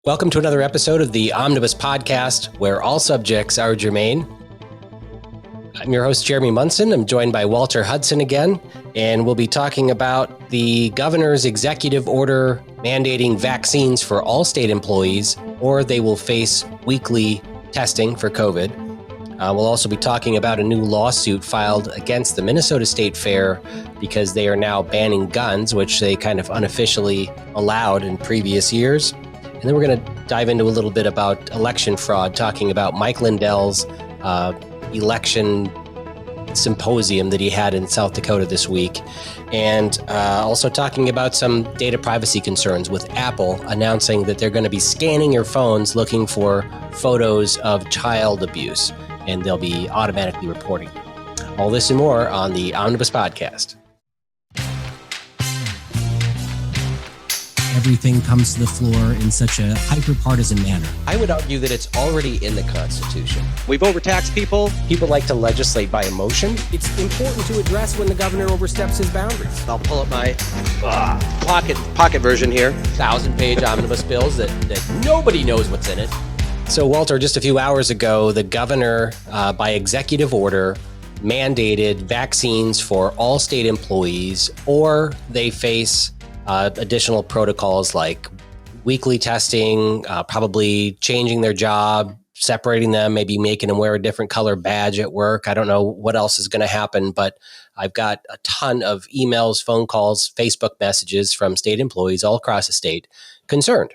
Welcome to another episode of the Omnibus Podcast, where all subjects are germane. I'm your host, Jeremy Munson. I'm joined by Walter Hudson again, and we'll be talking about the governor's executive order mandating vaccines for all state employees, or they will face weekly testing for COVID. We'll also be talking about a new lawsuit filed against the Minnesota State Fair because they are now banning guns, which they kind of unofficially allowed in previous years. And then we're going to dive into a little bit about election fraud, talking about Mike Lindell's election symposium that he had in South Dakota this week, and also talking about some data privacy concerns with Apple announcing that they're going to be scanning your phones looking for photos of child abuse, and they'll be automatically reporting. All this and more on the Omnibus Podcast. Everything comes to the floor in such a hyper-partisan manner. I would argue that it's already in the Constitution. We've overtaxed people. People like to legislate by emotion. It's important to address when the governor oversteps his boundaries. I'll pull up my pocket version here. 1,000-page omnibus bills that nobody knows what's in it. So, Walter, just a few hours ago, the governor, by executive order, mandated vaccines for all state employees, or they face additional protocols like weekly testing, probably changing their job, separating them, maybe making them wear a different color badge at work. I don't know what else is going to happen, but I've got a ton of emails, phone calls, Facebook messages from state employees all across the state concerned.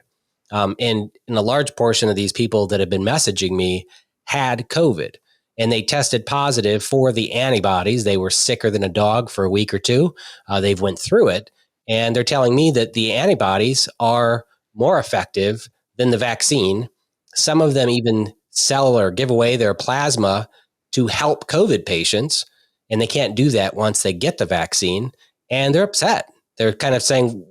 And a large portion of these people that have been messaging me had COVID, and they tested positive for the antibodies. They were sicker than a dog for a week or two. They've went through it. And they're telling me that the antibodies are more effective than the vaccine. Some of them even sell or give away their plasma to help COVID patients, and they can't do that once they get the vaccine. And they're upset. They're kind of saying,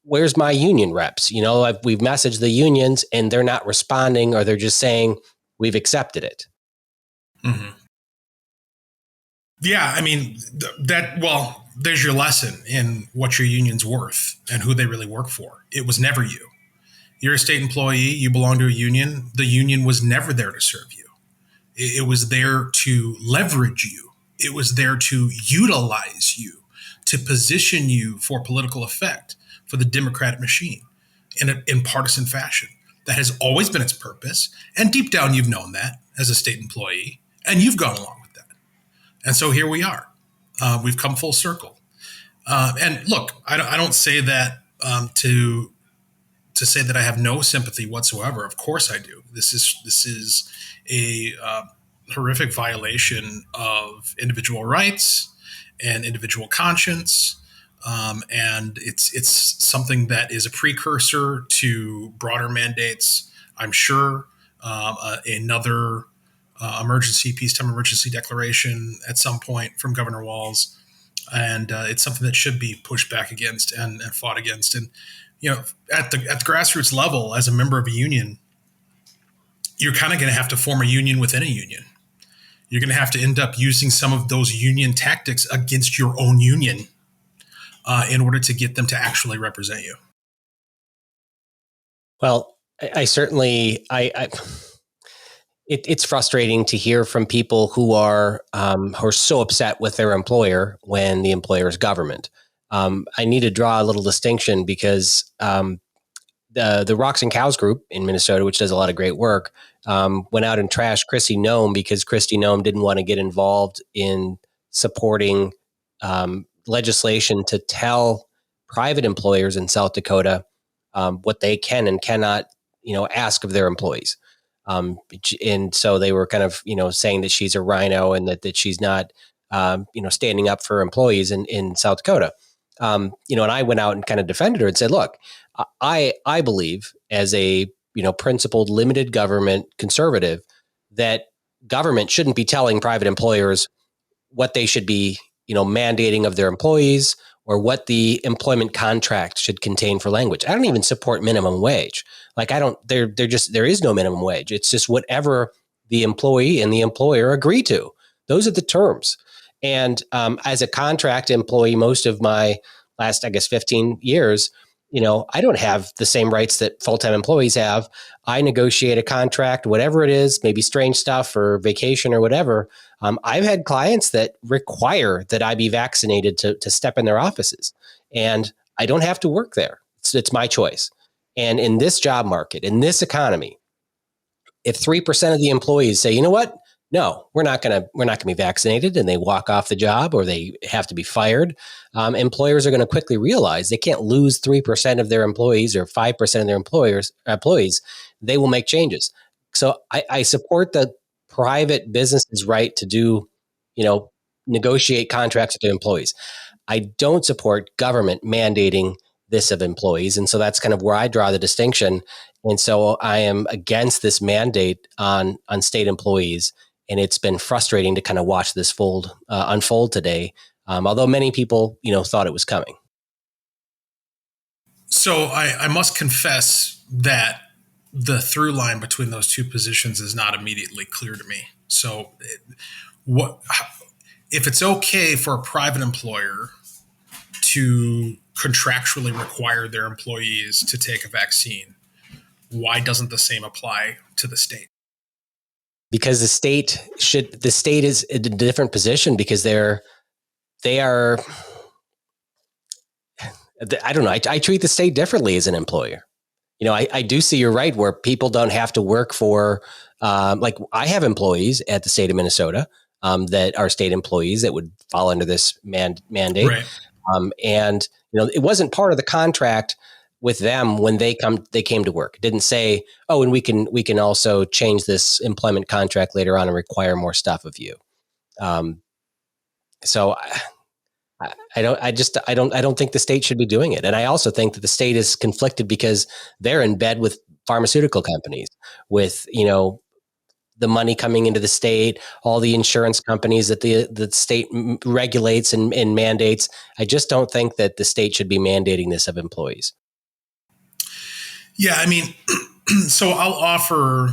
where's my union reps? You know, we've messaged the unions and they're not responding, or they're just saying, we've accepted it. Mm-hmm. Yeah, I mean, there's your lesson in what your union's worth and who they really work for. It was never you. You're a state employee. You belong to a union. The union was never there to serve you. It was there to leverage you. It was there to utilize you, to position you for political effect for the Democratic machine in partisan fashion. That has always been its purpose. And deep down, you've known that as a state employee, and you've gone along with that. And so here we are. We've come full circle. And look, I don't say that to say that I have no sympathy whatsoever. Of course I do. This is a horrific violation of individual rights and individual conscience. And it's something that is a precursor to broader mandates. I'm sure another peacetime emergency declaration at some point from Governor Walz. And it's something that should be pushed back against and fought against. And, you know, at the grassroots level, as a member of a union, you're kind of going to have to form a union within a union. You're going to have to end up using some of those union tactics against your own union in order to get them to actually represent you. Well, I certainly It's frustrating to hear from people who are so upset with their employer when the employer is government. I need to draw a little distinction because the Rocks and Cows group in Minnesota, which does a lot of great work, went out and trashed Kristi Noem because Kristi Noem didn't want to get involved in supporting legislation to tell private employers in South Dakota what they can and cannot, ask of their employees. And so they were kind of, saying that she's a rhino and that she's not, standing up for employees in South Dakota. And I went out and kind of defended her and said, look, I believe as a, principled limited government conservative that government shouldn't be telling private employers what they should be, mandating of their employees or what the employment contract should contain for language. I don't even support minimum wage. Like there is no minimum wage. It's just whatever the employee and the employer agree to. Those are the terms. And as a contract employee, most of my last, 15 years, I don't have the same rights that full-time employees have. I negotiate a contract, whatever it is, maybe strange stuff or vacation or whatever. I've had clients that require that I be vaccinated to step in their offices, and I don't have to work there. It's my choice. And in this job market, in this economy, if 3% of the employees say, you know what, no, we're not going to be vaccinated, and they walk off the job or they have to be fired, employers are going to quickly realize they can't lose 3% of their employees or 5% of their employees. They will make changes. So I support the private business's right to do, negotiate contracts with their employees. I don't support government mandating this of employees. And so that's kind of where I draw the distinction. And so I am against this mandate on state employees. And it's been frustrating to kind of watch this unfold today, although many people, thought it was coming. So I must confess that the through line between those two positions is not immediately clear to me. So if it's okay for a private employer to contractually require their employees to take a vaccine, why doesn't the same apply to the state? Because the state is in a different position because they are, I don't know. I treat the state differently as an employer. I do see you're right where people don't have to work for, like I have employees at the state of Minnesota that are state employees that would fall under this mandate. Right. And it wasn't part of the contract with them when they came to work. It didn't say, oh, and we can also change this employment contract later on and require more stuff of you. So I don't think the state should be doing it. And I also think that the state is conflicted because they're in bed with pharmaceutical companies, with, the money coming into the state, all the insurance companies that the state regulates and mandates. I just don't think that the state should be mandating this of employees. Yeah, I mean, so I'll offer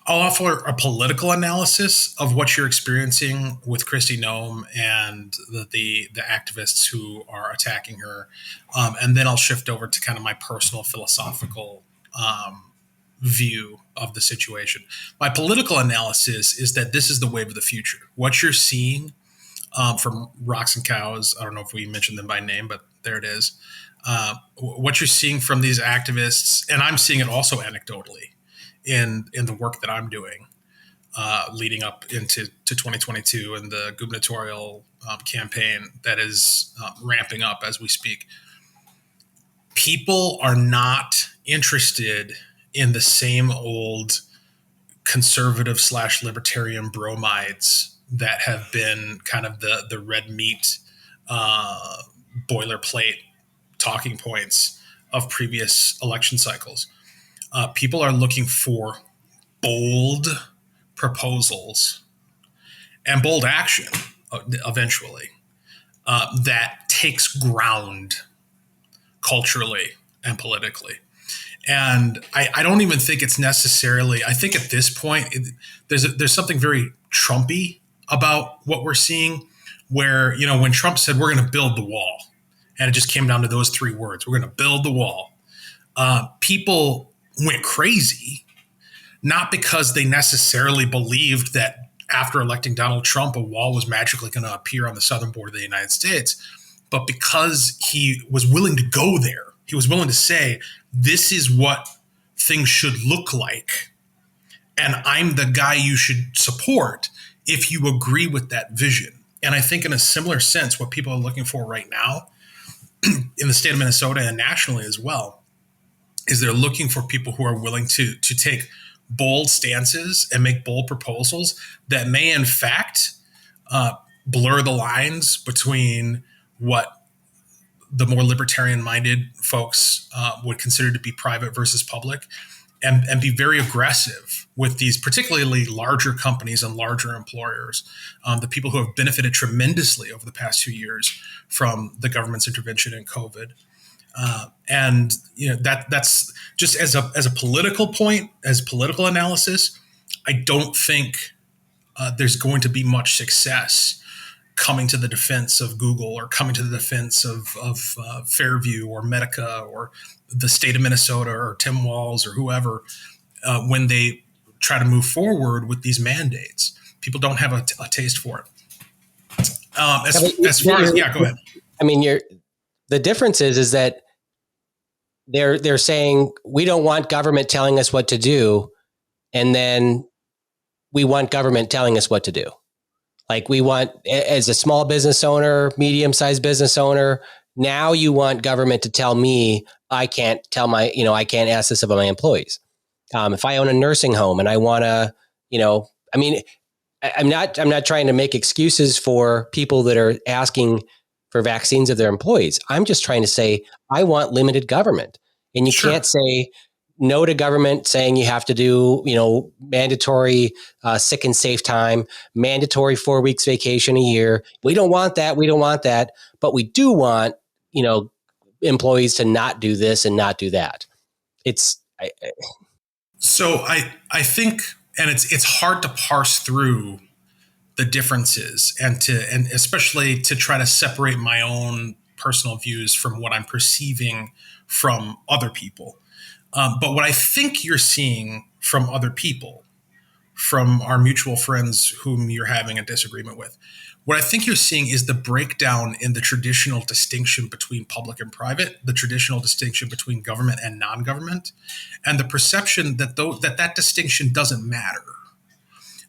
a political analysis of what you're experiencing with Kristi Noem and the activists who are attacking her, and then I'll shift over to kind of my personal philosophical view of the situation. My political analysis is that this is the wave of the future. What you're seeing from Rocks and Cows, I don't know if we mentioned them by name, but there it is. What you're seeing from these activists, and I'm seeing it also anecdotally in the work that I'm doing leading up into 2022 and the gubernatorial campaign that is ramping up as we speak. People are not interested in the same old conservative / libertarian bromides that have been kind of the red meat boilerplate talking points of previous election cycles. People are looking for bold proposals and bold action eventually that takes ground culturally and politically. And I don't even think it's necessarily, I think at this point, there's something very Trumpy about what we're seeing where, when Trump said, we're going to build the wall, and it just came down to those three words, we're going to build the wall. People went crazy, not because they necessarily believed that after electing Donald Trump, a wall was magically going to appear on the southern border of the United States, but because he was willing to go there. He was willing to say, this is what things should look like. And I'm the guy you should support if you agree with that vision. And I think in a similar sense, what people are looking for right now in the state of Minnesota and nationally as well, is they're looking for people who are willing to take bold stances and make bold proposals that may in fact blur the lines between what the more libertarian-minded folks would consider to be private versus public, and be very aggressive with these particularly larger companies and larger employers, the people who have benefited tremendously over the past 2 years from the government's intervention in COVID. And that's just as a political point, as political analysis, I don't think there's going to be much success coming to the defense of Google or coming to the defense of Fairview or Medica or the state of Minnesota or Tim Walz or whoever when they try to move forward with these mandates. People don't have a taste for it. As far as, go ahead. I mean, the difference is that they're saying we don't want government telling us what to do, and then we want government telling us what to do. Like we want, as a small business owner, medium-sized business owner, now you want government to tell me I can't I can't ask this of my employees. If I own a nursing home and I want to, I'm not trying to make excuses for people that are asking for vaccines of their employees. I'm just trying to say, I want limited government. And you can't say no to government saying you have to do, mandatory sick and safe time, mandatory 4 weeks vacation a year. We don't want that. We don't want that. But we do want, employees to not do this and not do that. So I think, and it's hard to parse through the differences and especially to try to separate my own personal views from what I'm perceiving from other people. But what I think you're seeing from other people, from our mutual friends whom you're having a disagreement with, what I think you're seeing is the breakdown in the traditional distinction between public and private, the traditional distinction between government and non-government, and the perception that that distinction doesn't matter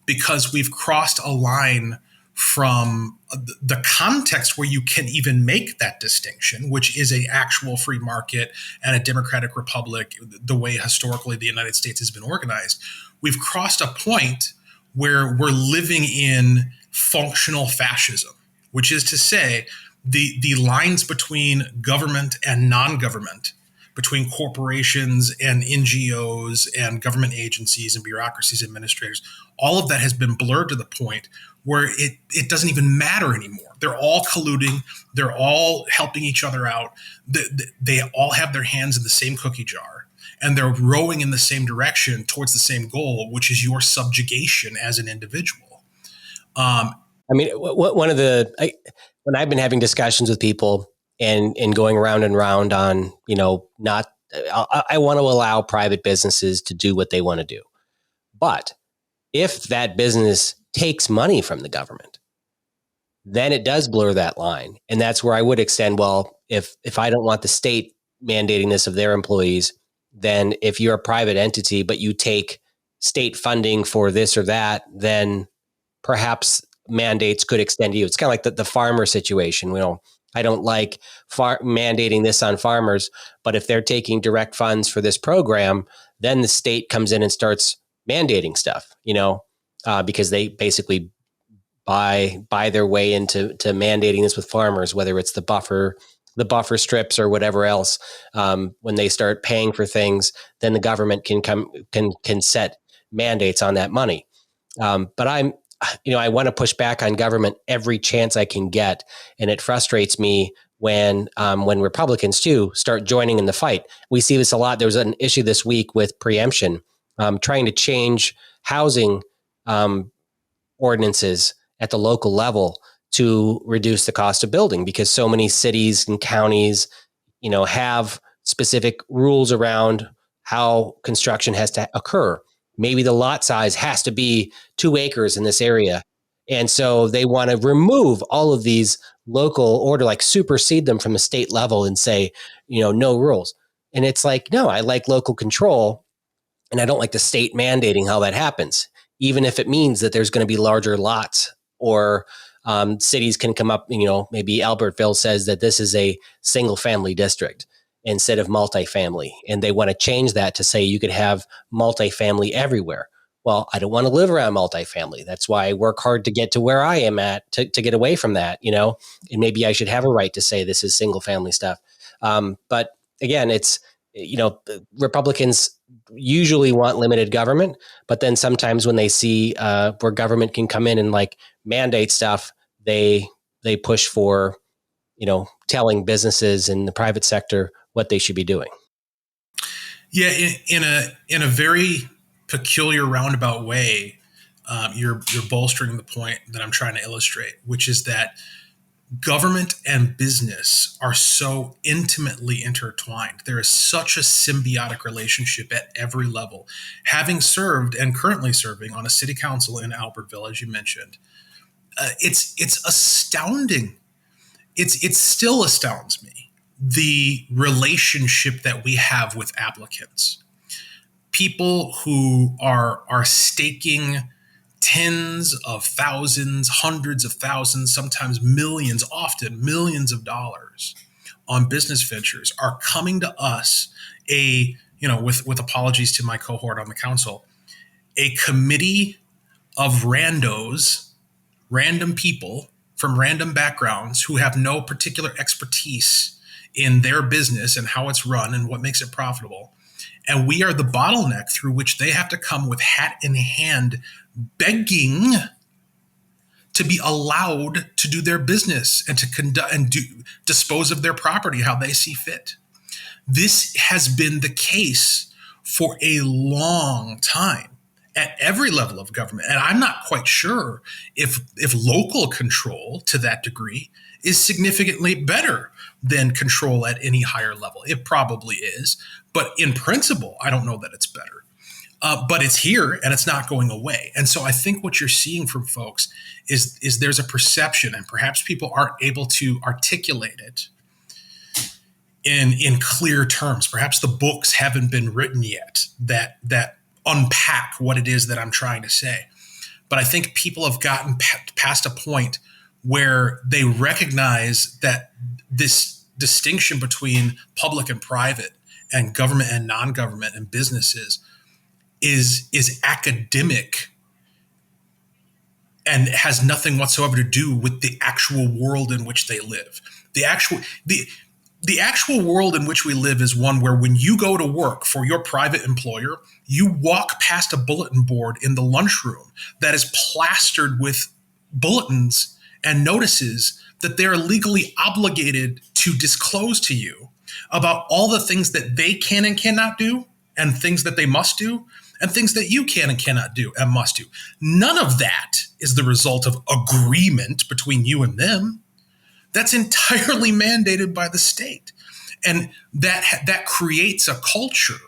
because we've crossed a line from the context where you can even make that distinction, which is an actual free market and a democratic republic, the way historically the United States has been organized. We've crossed a point where we're living in functional fascism, which is to say the lines between government and non-government, between corporations and NGOs and government agencies and bureaucracies, administrators, all of that has been blurred to the point where it doesn't even matter anymore. They're all colluding. They're all helping each other out. They all have their hands in the same cookie jar, and they're rowing in the same direction towards the same goal, which is your subjugation as an individual. When I've been having discussions with people and going round and round on, I want to allow private businesses to do what they want to do. But if that business takes money from the government, then it does blur that line. And that's where I would extend, well, if I don't want the state mandating this of their employees, then if you're a private entity, but you take state funding for this or that, then perhaps mandates could extend to you. It's kind of like the farmer situation. I don't like mandating this on farmers, but if they're taking direct funds for this program, then the state comes in and starts mandating stuff, because they basically buy their way into mandating this with farmers, whether it's the buffer strips or whatever else. When they start paying for things, then the government can set mandates on that money. But I want to push back on government every chance I can get. And it frustrates me when Republicans too start joining in the fight. We see this a lot. There was an issue this week with preemption, trying to change housing ordinances at the local level to reduce the cost of building, because so many cities and counties, have specific rules around how construction has to occur. Maybe the lot size has to be 2 acres in this area. And so they want to remove all of these local order, like supersede them from the state level and say, no rules. And it's like, no, I like local control. And I don't like the state mandating how that happens, even if it means that there's going to be larger lots or cities can come up, maybe Albertville says that this is a single family district instead of multifamily. And they want to change that to say you could have multifamily everywhere. Well, I don't want to live around multifamily. That's why I work hard to get to where I am at to get away from that, and maybe I should have a right to say this is single family stuff. But again, it's, Republicans usually want limited government, but then sometimes when they see where government can come in and like mandate stuff, they push for, telling businesses in the private sector what they should be doing. Yeah, in a very peculiar roundabout way, you're bolstering the point that I'm trying to illustrate, which is that government and business are so intimately intertwined. There is such a symbiotic relationship at every level. Having served and currently serving on a city council in Albertville, as you mentioned, it's astounding. It still astounds me, the relationship that we have with applicants. People who are staking tens of thousands, hundreds of thousands, sometimes millions, often millions of dollars on business ventures are coming to us, with apologies to my cohort on the council, a committee of randos, random people from random backgrounds who have no particular expertise in their business and how it's run and what makes it profitable. And we are the bottleneck through which they have to come with hat in hand, begging to be allowed to do their business and to conduct and dispose of their property how they see fit. This has been the case for a long time at every level of government. And I'm not quite sure if local control to that degree is significantly better than control at any higher level. It probably is. But in principle, I don't know that it's better. But it's here and it's not going away. And so I think what you're seeing from folks is there's a perception, and perhaps people aren't able to articulate it in clear terms. Perhaps the books haven't been written yet that unpack what it is that I'm trying to say. But I think people have gotten past a point where they recognize that this distinction between public and private and government and non-government and businesses is academic and has nothing whatsoever to do with the actual world in which they live. The actual world in which we live is one where when you go to work for your private employer, you walk past a bulletin board in the lunchroom that is plastered with bulletins and notices that they are legally obligated to disclose to you about all the things that they can and cannot do, and things that they must do, and things that you can and cannot do and must do. None of that is the result of agreement between you and them. That's entirely mandated by the state. And that creates a culture.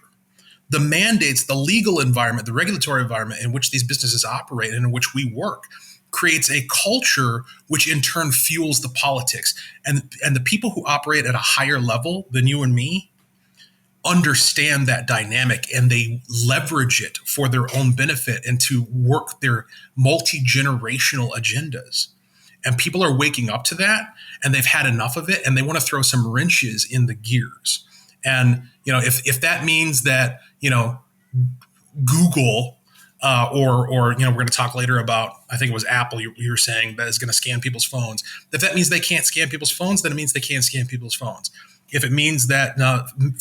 The mandates, the legal environment, the regulatory environment in which these businesses operate and in which we work creates a culture which in turn fuels the politics. And the people who operate at a higher level than you and me understand that dynamic, and they leverage it for their own benefit and to work their multi-generational agendas. And people are waking up to that, and they've had enough of it, and they want to throw some wrenches in the gears. And, if that means that, Google or we're going to talk later about, I think it was Apple you were saying, that is going to scan people's phones. If that means they can't scan people's phones, then it means they can't scan people's phones. If it means that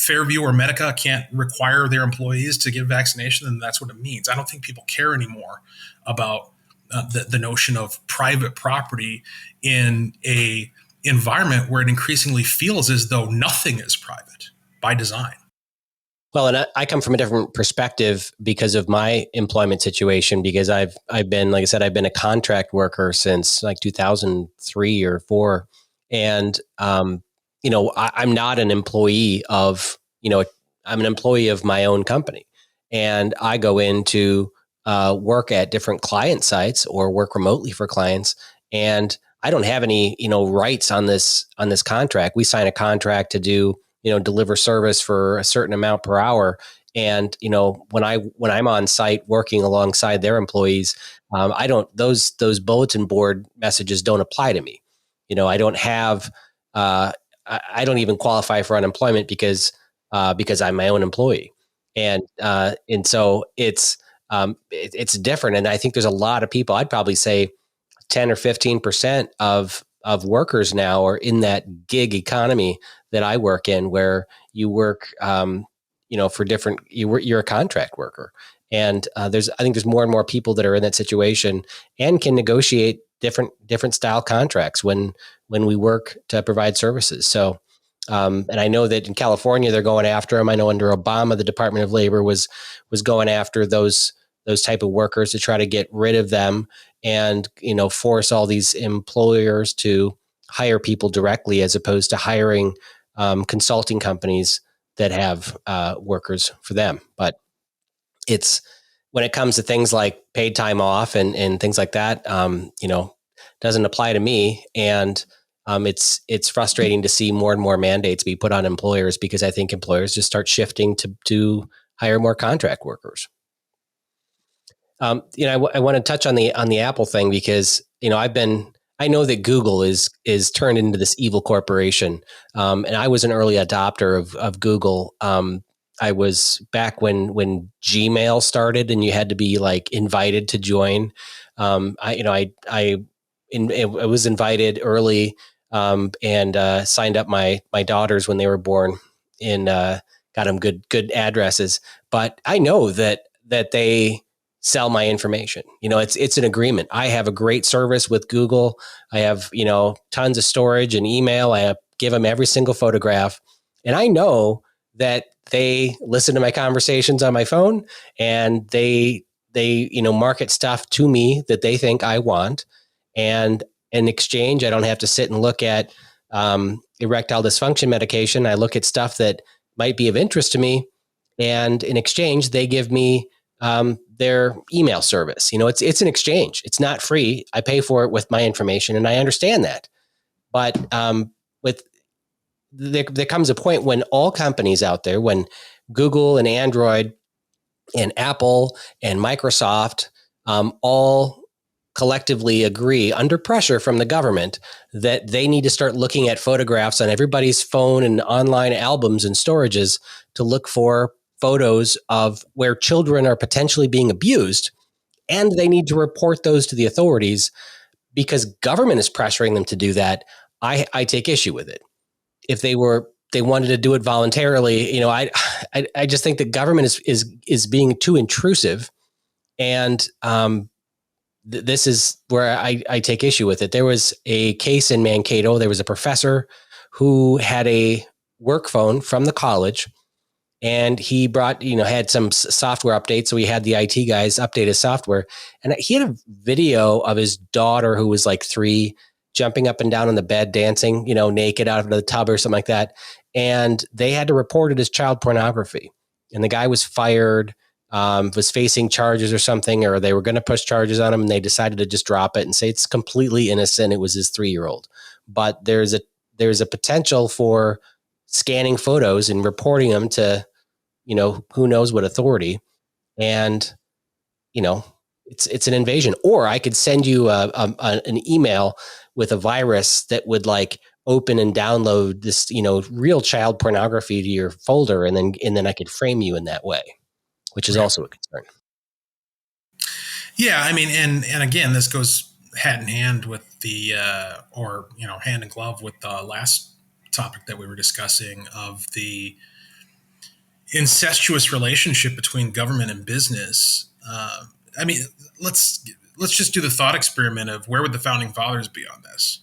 Fairview or Medica can't require their employees to give vaccination, then that's what it means. I don't think people care anymore about the notion of private property in a environment where it increasingly feels as though nothing is private by design. Well, and I come from a different perspective because of my employment situation, because I've been, like I said, I've been a contract worker since like 2003 or 4. And, I'm not an employee of, I'm an employee of my own company, and I go into work at different client sites or work remotely for clients. And I don't have any, rights on this contract. We sign a contract to do, deliver service for a certain amount per hour. And, when I'm on site working alongside their employees, those bulletin board messages don't apply to me. I don't have, I don't even qualify for unemployment because I'm my own employee. And so it's different. And I think there's a lot of people, I'd probably say 10 or 15% of workers now are in that gig economy that I work in, where you work, for different, you're a contract worker. And I think there's more and more people that are in that situation and can negotiate different style contracts when we work to provide services. So, and I know that in California, they're going after them. I know under Obama, the Department of Labor was going after those those type of workers to try to get rid of them and, force all these employers to hire people directly as opposed to hiring consulting companies that have workers for them. But it's when it comes to things like paid time off and things like that, doesn't apply to me. And it's frustrating to see more and more mandates be put on employers because I think employers just start shifting to hire more contract workers. I want to touch on the Apple thing because I know that Google is turned into this evil corporation, and I was an early adopter of Google. I was back when Gmail started, and you had to be like invited to join. I was invited early and signed up my daughters when they were born and got them good addresses. But I know that they sell my information. It's an agreement. I have a great service with Google. I have, tons of storage and email. I give them every single photograph. And I know that they listen to my conversations on my phone and they market stuff to me that they think I want. And in exchange, I don't have to sit and look at erectile dysfunction medication. I look at stuff that might be of interest to me. And in exchange, they give me their email service. It's an exchange. It's not free. I pay for it with my information, and I understand that. But there comes a point when all companies out there, when Google and Android and Apple and Microsoft all collectively agree under pressure from the government that they need to start looking at photographs on everybody's phone and online albums and storages to look for photos of where children are potentially being abused, and they need to report those to the authorities because government is pressuring them to do that. I take issue with it. If they wanted to do it voluntarily, I just think that government is being too intrusive, and this is where I take issue with it. There was a case in Mankato. There was a professor who had a work phone from the college, and he brought, had some software updates. So he had the IT guys update his software, and he had a video of his daughter who was like 3 jumping up and down on the bed, dancing, naked out of the tub or something like that. And they had to report it as child pornography. And the guy was fired, was facing charges or something, or they were going to push charges on him, and they decided to just drop it and say it's completely innocent. It was his 3-year-old. But there's a potential for scanning photos and reporting them to, who knows what authority. And, it's an invasion. Or I could send you an email with a virus that would like open and download this, real child pornography to your folder. And then I could frame you in that way, which is also a concern. Yeah. I mean, and again, this goes hand in hand with the, hand in glove with the last topic that we were discussing of the incestuous relationship between government and business. I mean, let's just do the thought experiment of where would the founding fathers be on this?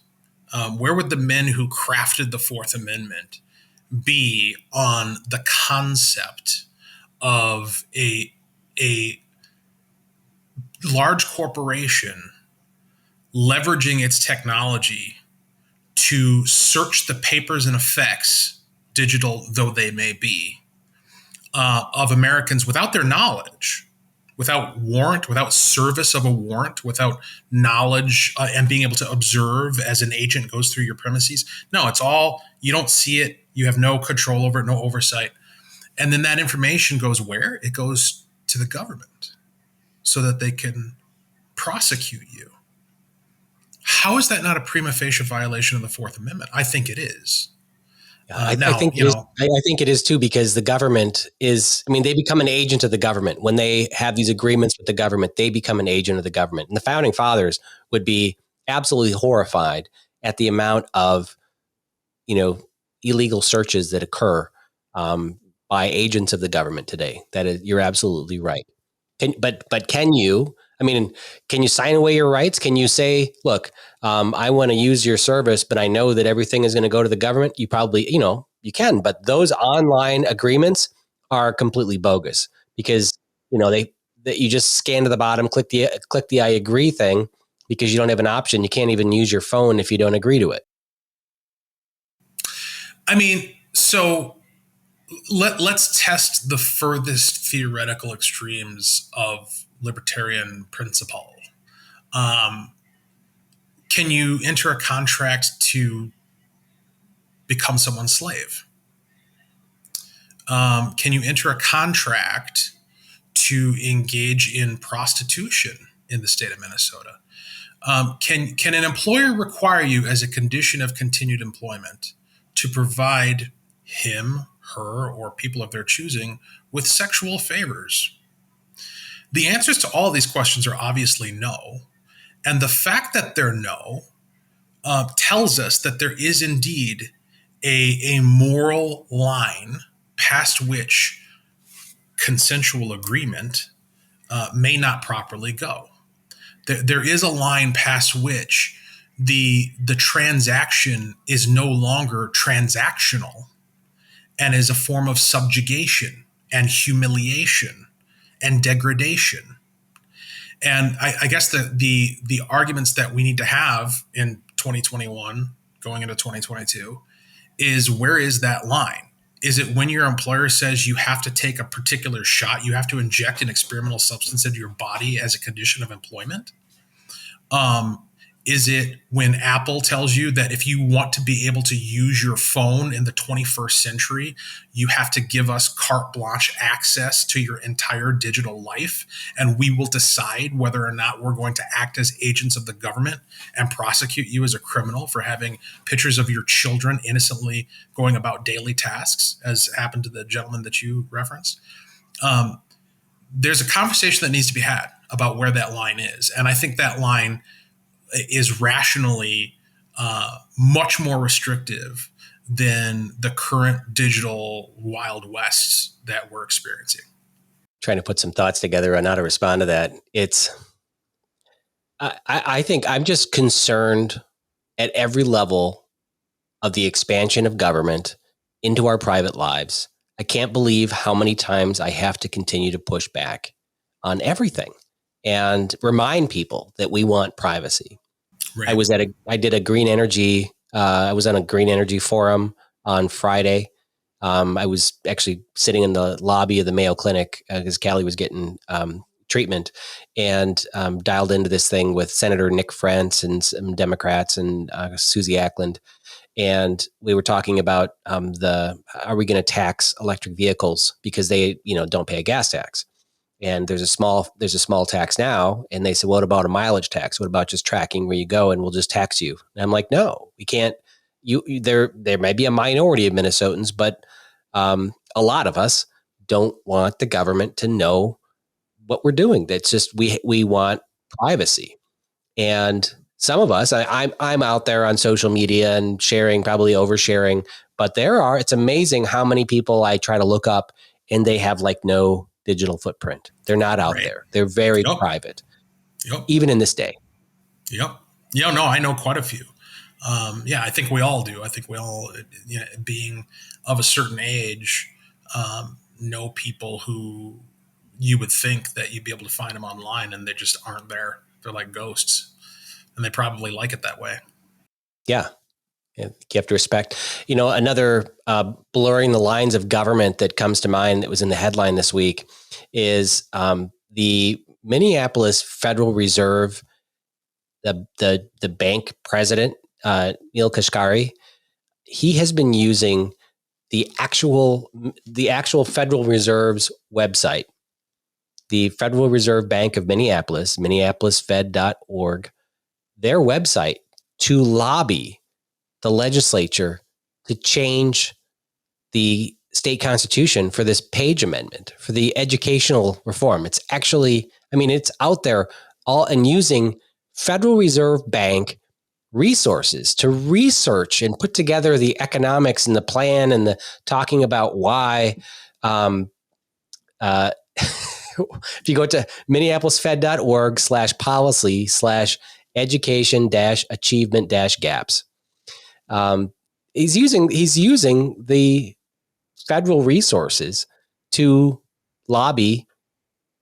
Where would the men who crafted the Fourth Amendment be on the concept of a large corporation leveraging its technology to search the papers and effects, digital though they may be, of Americans without their knowledge, without warrant, without service of a warrant, without knowledge and being able to observe as an agent goes through your premises? No, it's all, you don't see it. You have no control over it, no oversight. And then that information goes where? It goes to the government so that they can prosecute you. How is that not a prima facie violation of the Fourth Amendment? I think it is. I think it is too, because the government they become an agent of the government. When they have these agreements with the government, they become an agent of the government. And the founding fathers would be absolutely horrified at the amount of, illegal searches that occur by agents of the government today. You're absolutely right. But can you sign away your rights? Can you say, look, I want to use your service, but I know that everything is going to go to the government? You probably, you can, but those online agreements are completely bogus because, that you just scan to the bottom, click the I agree thing, because you don't have an option. You can't even use your phone if you don't agree to it. I mean, so let's test the furthest theoretical extremes of libertarian principle. Can you enter a contract to become someone's slave? Can you enter a contract to engage in prostitution in the state of Minnesota? Can an employer require you, as a condition of continued employment, to provide him, her, or people of their choosing with sexual favors? The answers to all of these questions are obviously no. And the fact that they're no tells us that there is indeed a moral line past which consensual agreement may not properly go. There is a line past which the transaction is no longer transactional and is a form of subjugation and humiliation and degradation. And I guess the arguments that we need to have in 2021 going into 2022 is, where is that line? Is it when your employer says you have to take a particular shot, you have to inject an experimental substance into your body as a condition of employment? Is it when Apple tells you that if you want to be able to use your phone in the 21st century, you have to give us carte blanche access to your entire digital life, and we will decide whether or not we're going to act as agents of the government and prosecute you as a criminal for having pictures of your children innocently going about daily tasks, as happened to the gentleman that you referenced? There's a conversation that needs to be had about where that line is. And I think that line is rationally much more restrictive than the current digital Wild West that we're experiencing. Trying to put some thoughts together on how to respond to that. I think I'm just concerned at every level of the expansion of government into our private lives. I can't believe how many times I have to continue to push back on everything and remind people that we want privacy. Right. I did a green energy. I was on a green energy forum on Friday. I was actually sitting in the lobby of the Mayo Clinic because Callie was getting treatment, and dialed into this thing with Senator Nick France and some Democrats and Susie Ackland. And we were talking about are we going to tax electric vehicles because they, don't pay a gas tax? And there's a small tax now. And they said, what about a mileage tax? What about just tracking where you go and we'll just tax you? And I'm like, no, we can't. There may be a minority of Minnesotans, but a lot of us don't want the government to know what we're doing. That's just, we want privacy. And some of us, I'm out there on social media and sharing, probably oversharing, but it's amazing how many people I try to look up and they have like no digital footprint. They're not out there. They're very private, even in this day. Yep. Yeah, no, I know quite a few. I think we all do. I think we all, being of a certain age, know people who you would think that you'd be able to find them online, and they just aren't there. They're like ghosts, and they probably like it that way. Yeah. You have to respect, another blurring the lines of government that comes to mind that was in the headline this week is the Minneapolis Federal Reserve, the bank president, Neil Kashkari. He has been using the actual Federal Reserve's website, the Federal Reserve Bank of Minneapolis, minneapolisfed.org, their website, to lobby the legislature to change the state constitution for this Page Amendment, for the educational reform. It's actually, it's out there and using Federal Reserve Bank resources to research and put together the economics and the plan and the talking about why. If you go to minneapolisfed.org/policy/education-achievement-gaps, he's using the federal resources to lobby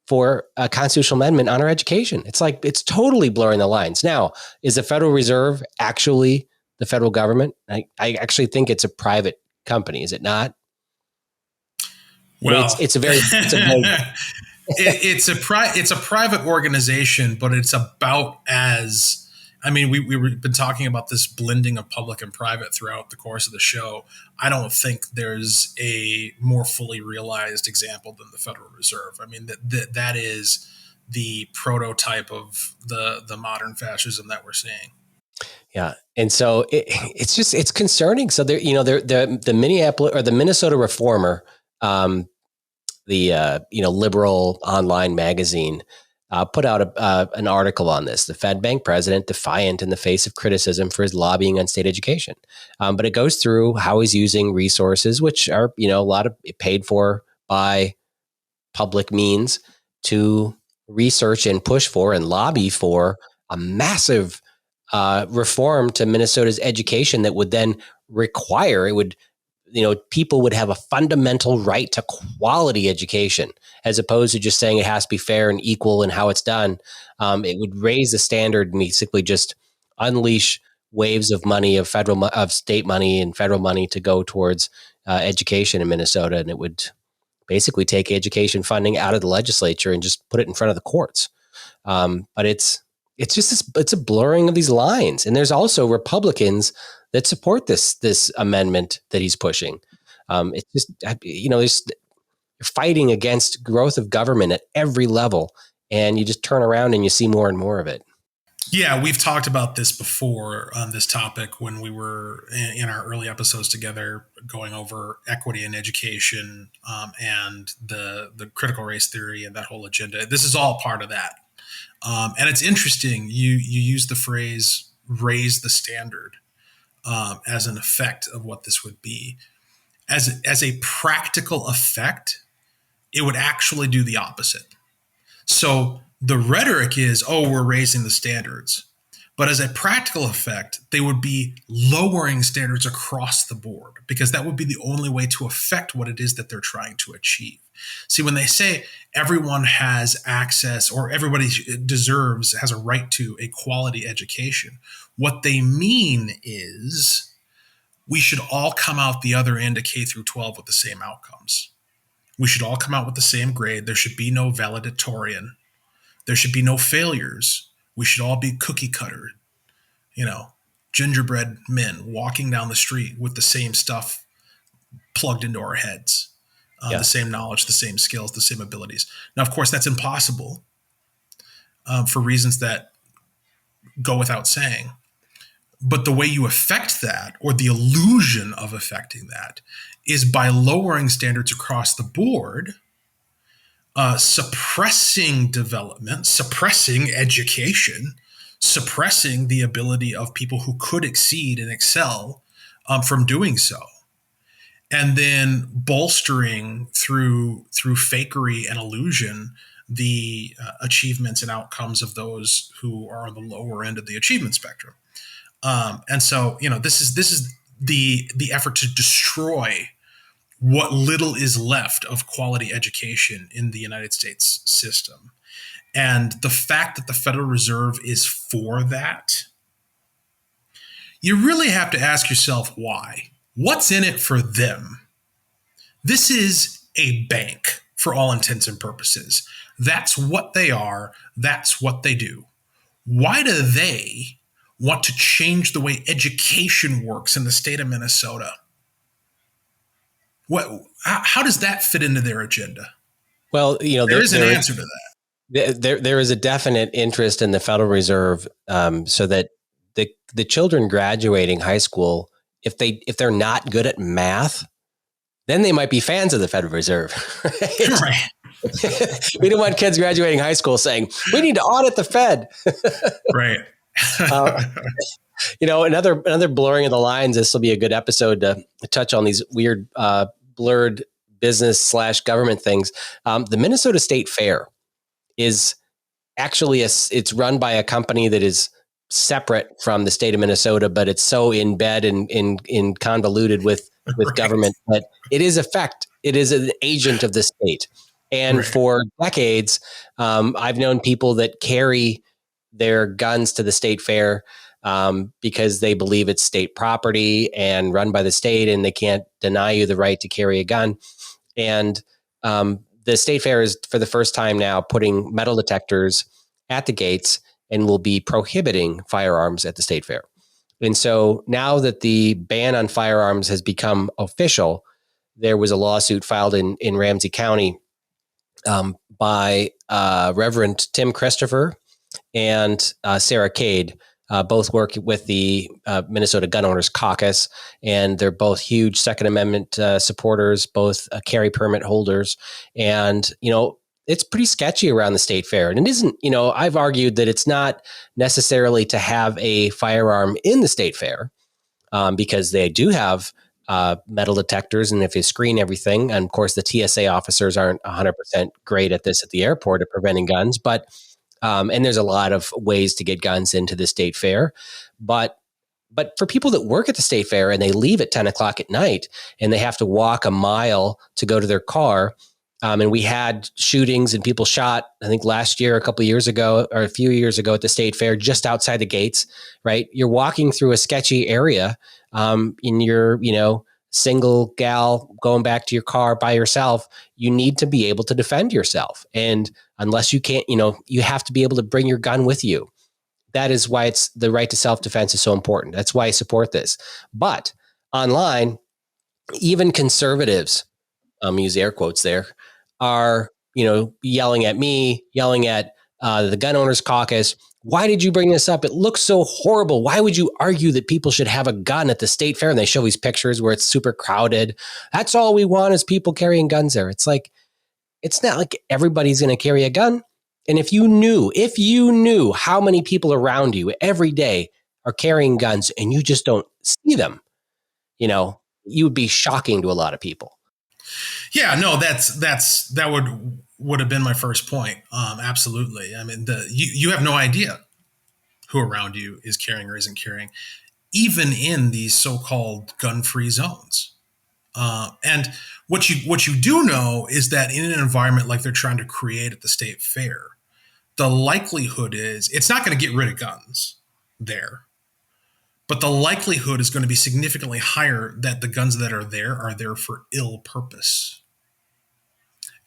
for a constitutional amendment on our education. It's totally blurring the lines. Now, is the Federal Reserve actually the federal government? I actually think it's a private company. Is it not? Well, it's a very it's a private organization, but it's about as, I mean, we've been talking about this blending of public and private throughout the course of the show. I don't think there's a more fully realized example than the Federal Reserve. I mean, that is the prototype of the modern fascism that we're seeing. Yeah. And so it's concerning. So the Minneapolis or the Minnesota Reformer, liberal online magazine, put out an article on this. The Fed Bank president defiant in the face of criticism for his lobbying on state education. But it goes through how he's using resources, which are, a lot of paid for by public means, to research and push for and lobby for a massive reform to Minnesota's education that would then require, people would have a fundamental right to quality education, as opposed to just saying it has to be fair and equal in how it's done. It would raise the standard and basically just unleash waves of money, of state money and federal money to go towards education in Minnesota. And it would basically take education funding out of the legislature and just put it in front of the courts. But it's a blurring of these lines. And there's also Republicans that support this amendment that he's pushing. It's just, you're fighting against growth of government at every level, and you just turn around and you see more and more of it. Yeah, we've talked about this before on this topic when we were in our early episodes together, going over equity in education and the critical race theory and that whole agenda. This is all part of that. And it's interesting, you use the phrase "raise the standard" as an effect of what this would be. As a practical effect, it would actually do the opposite. So the rhetoric is, oh, we're raising the standards. But as a practical effect, they would be lowering standards across the board, because that would be the only way to affect what it is that they're trying to achieve. See, when they say everyone has access, or everybody has a right to a quality education, what they mean is we should all come out the other end of K through 12 with the same outcomes. We should all come out with the same grade. There should be no valedictorian. There should be no failures. We should all be cookie cutter, gingerbread men walking down the street with the same stuff plugged into our heads, the same knowledge, the same skills, the same abilities. Now, of course, that's impossible for reasons that go without saying. But the way you affect that, or the illusion of affecting that, is by lowering standards across the board, suppressing development, suppressing education, suppressing the ability of people who could exceed and excel from doing so, and then bolstering through fakery and illusion the achievements and outcomes of those who are on the lower end of the achievement spectrum. And so, this is the effort to destroy what little is left of quality education in the United States system. And the fact that the Federal Reserve is for that, you really have to ask yourself why. What's in it for them? This is a bank for all intents and purposes. That's what they are. That's what they do. Why do they want to change the way education works in the state of Minnesota? How does that fit into their agenda? Well, there is an answer to that. There is a definite interest in the Federal Reserve, so that the children graduating high school, if they're not good at math, then they might be fans of the Federal Reserve. Right? We don't want kids graduating high school saying, "We need to audit the Fed." Right. Another blurring of the lines. This will be a good episode to touch on these weird blurred business / government things. The Minnesota State Fair is actually it's run by a company that is separate from the state of Minnesota, but it's so in bed and in convoluted with right. government that it is an agent of the state. And Right. for decades, I've known people that carry their guns to the state fair because they believe it's state property and run by the state, and they can't deny you the right to carry a gun. And the state fair is, for the first time now, putting metal detectors at the gates and will be prohibiting firearms at the state fair. And so now that the ban on firearms has become official, there was a lawsuit filed in Ramsey County by Reverend Tim Christopher and Sarah Cade. Both work with the Minnesota Gun Owners Caucus, and they're both huge Second Amendment supporters, both carry permit holders. And, it's pretty sketchy around the state fair. And it isn't, I've argued that it's not necessarily to have a firearm in the state fair because they do have metal detectors, and if you screen everything, and of course the TSA officers aren't 100% great at this at the airport at preventing guns, but and there's a lot of ways to get guns into the state fair, but for people that work at the state fair and they leave at 10 o'clock at night and they have to walk a mile to go to their car, and we had shootings and people shot, I think last year, a couple of years ago, or a few years ago at the state fair, just outside the gates, right? You're walking through a sketchy area in your, single gal going back to your car by yourself. You need to be able to defend yourself. And unless you can't, you have to be able to bring your gun with you. That is why it's the right to self-defense is so important. That's why I support this. But online, even conservatives, use air quotes there, are, yelling at me, yelling at the Gun Owners Caucus. Why did you bring this up? It looks so horrible. Why would you argue that people should have a gun at the state fair? And they show these pictures where it's super crowded. That's all we want is people carrying guns there. It's like, it's not like everybody's going to carry a gun. And if you knew how many people around you every day are carrying guns and you just don't see them, you would be shocking to a lot of people. Yeah, no, that would have been my first point. Absolutely. I mean, you have no idea who around you is carrying or isn't carrying, even in these so-called gun-free zones. And what you do know is that in an environment like they're trying to create at the state fair, the likelihood is it's not going to get rid of guns there, but the likelihood is going to be significantly higher that the guns that are there for ill purpose.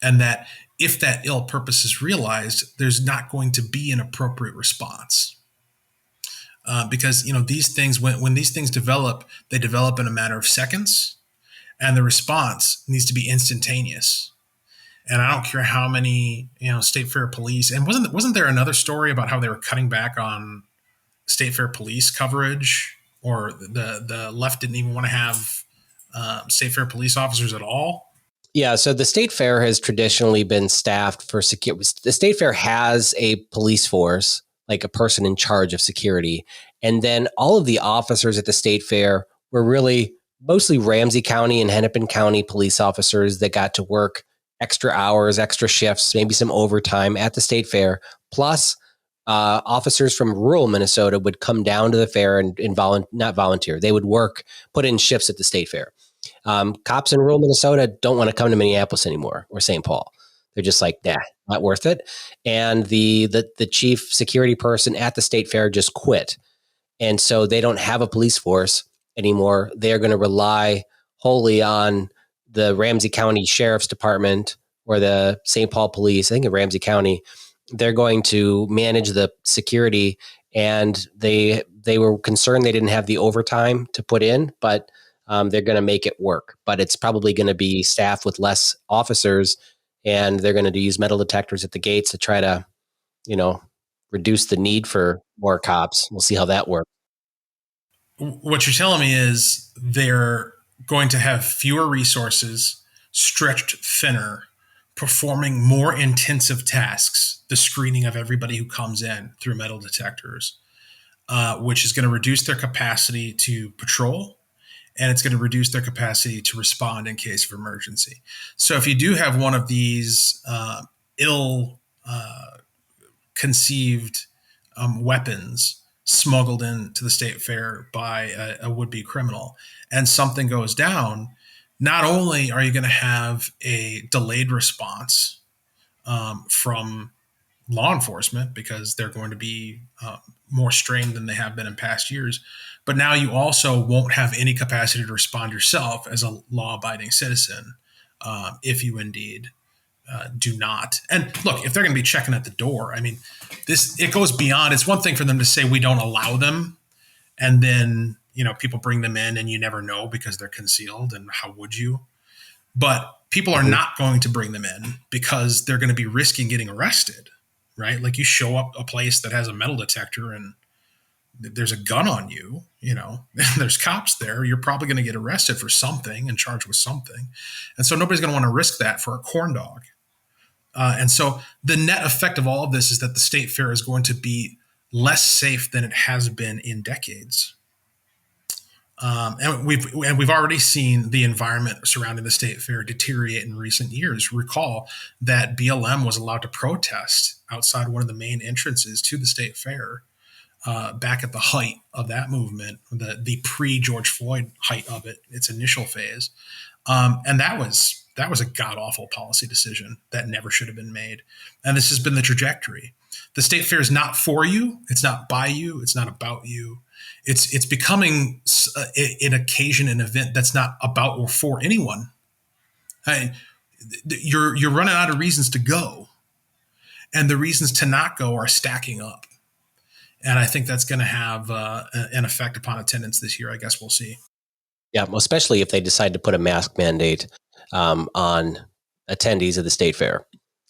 And that if that ill purpose is realized, there's not going to be an appropriate response. Because, these things, when these things develop, they develop in a matter of seconds, and the response needs to be instantaneous. And I don't care how many, state fair police, and wasn't there another story about how they were cutting back on state fair police coverage, or the left didn't even want to have state fair police officers at all? Yeah, so the state fair has traditionally been staffed for security. The state fair has a police force, like a person in charge of security. And then all of the officers at the state fair were really mostly Ramsey County and Hennepin County police officers that got to work extra hours, extra shifts, maybe some overtime at the state fair. Plus, officers from rural Minnesota would come down to the fair and not volunteer. They would put in shifts at the state fair. Cops in rural Minnesota don't want to come to Minneapolis anymore or St. Paul. They're just like, nah, not worth it. And the chief security person at the state fair just quit. And so they don't have a police force anymore. They're going to rely wholly on the Ramsey County Sheriff's Department or the St. Paul Police. I think in Ramsey County, they're going to manage the security. And they were concerned they didn't have the overtime to put in, but they're going to make it work. But it's probably going to be staffed with less officers, and they're going to use metal detectors at the gates to try to, reduce the need for more cops. We'll see how that works. What you're telling me is they're going to have fewer resources, stretched thinner, performing more intensive tasks, the screening of everybody who comes in through metal detectors, which is going to reduce their capacity to patrol, and it's going to reduce their capacity to respond in case of emergency. So if you do have one of these ill-conceived weapons smuggled into the state fair by a would-be criminal, and something goes down, not only are you going to have a delayed response from law enforcement because they're going to be more strained than they have been in past years. But now you also won't have any capacity to respond yourself as a law-abiding citizen if you indeed do not. And look, if they're going to be checking at the door, I mean, it goes beyond. It's one thing for them to say we don't allow them, and then people bring them in and you never know because they're concealed, and how would you? But people are not going to bring them in because they're going to be risking getting arrested, right? Like you show up a place that has a metal detector and there's a gun on you, there's cops there, you're probably going to get arrested for something and charged with something. And so nobody's going to want to risk that for a corn dog. And so the net effect of all of this is that the state fair is going to be less safe than it has been in decades. And we've already seen the environment surrounding the state fair deteriorate in recent years. Recall that BLM was allowed to protest outside one of the main entrances to the state fair back at the height of that movement, the pre-George Floyd height of it, its initial phase. And that was a god-awful policy decision that never should have been made. And this has been the trajectory. The state fair is not for you. It's not by you. It's not about you. It's becoming an occasion, an event that's not about or for anyone. You're running out of reasons to go, and the reasons to not go are stacking up. And I think that's going to have an effect upon attendance this year. I guess we'll see. Yeah, well, especially if they decide to put a mask mandate on attendees of the state fair.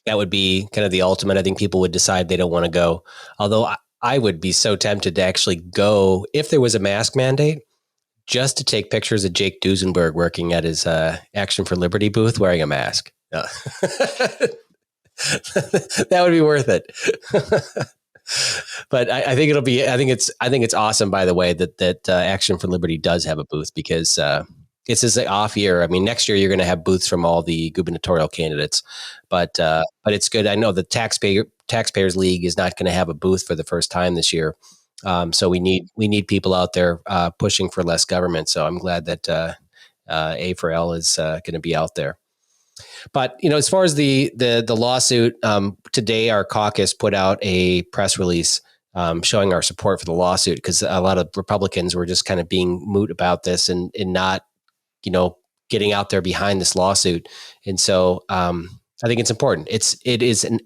That would be kind of the ultimate. I think people would decide they don't want to go. Although I would be so tempted to actually go if there was a mask mandate, just to take pictures of Jake Duesenberg working at his Action for Liberty booth wearing a mask. That would be worth it. But I think it'll be. I think it's awesome. By the way, that Action for Liberty does have a booth because it's just an off year. I mean, next year you're going to have booths from all the gubernatorial candidates, but it's good. I know the Taxpayers League is not going to have a booth for the first time this year, so we need people out there pushing for less government. So I'm glad that A4L is going to be out there. But as far as the lawsuit, today our caucus put out a press release showing our support for the lawsuit because a lot of Republicans were just kind of being moot about this and not getting out there behind this lawsuit. And so I think it's important.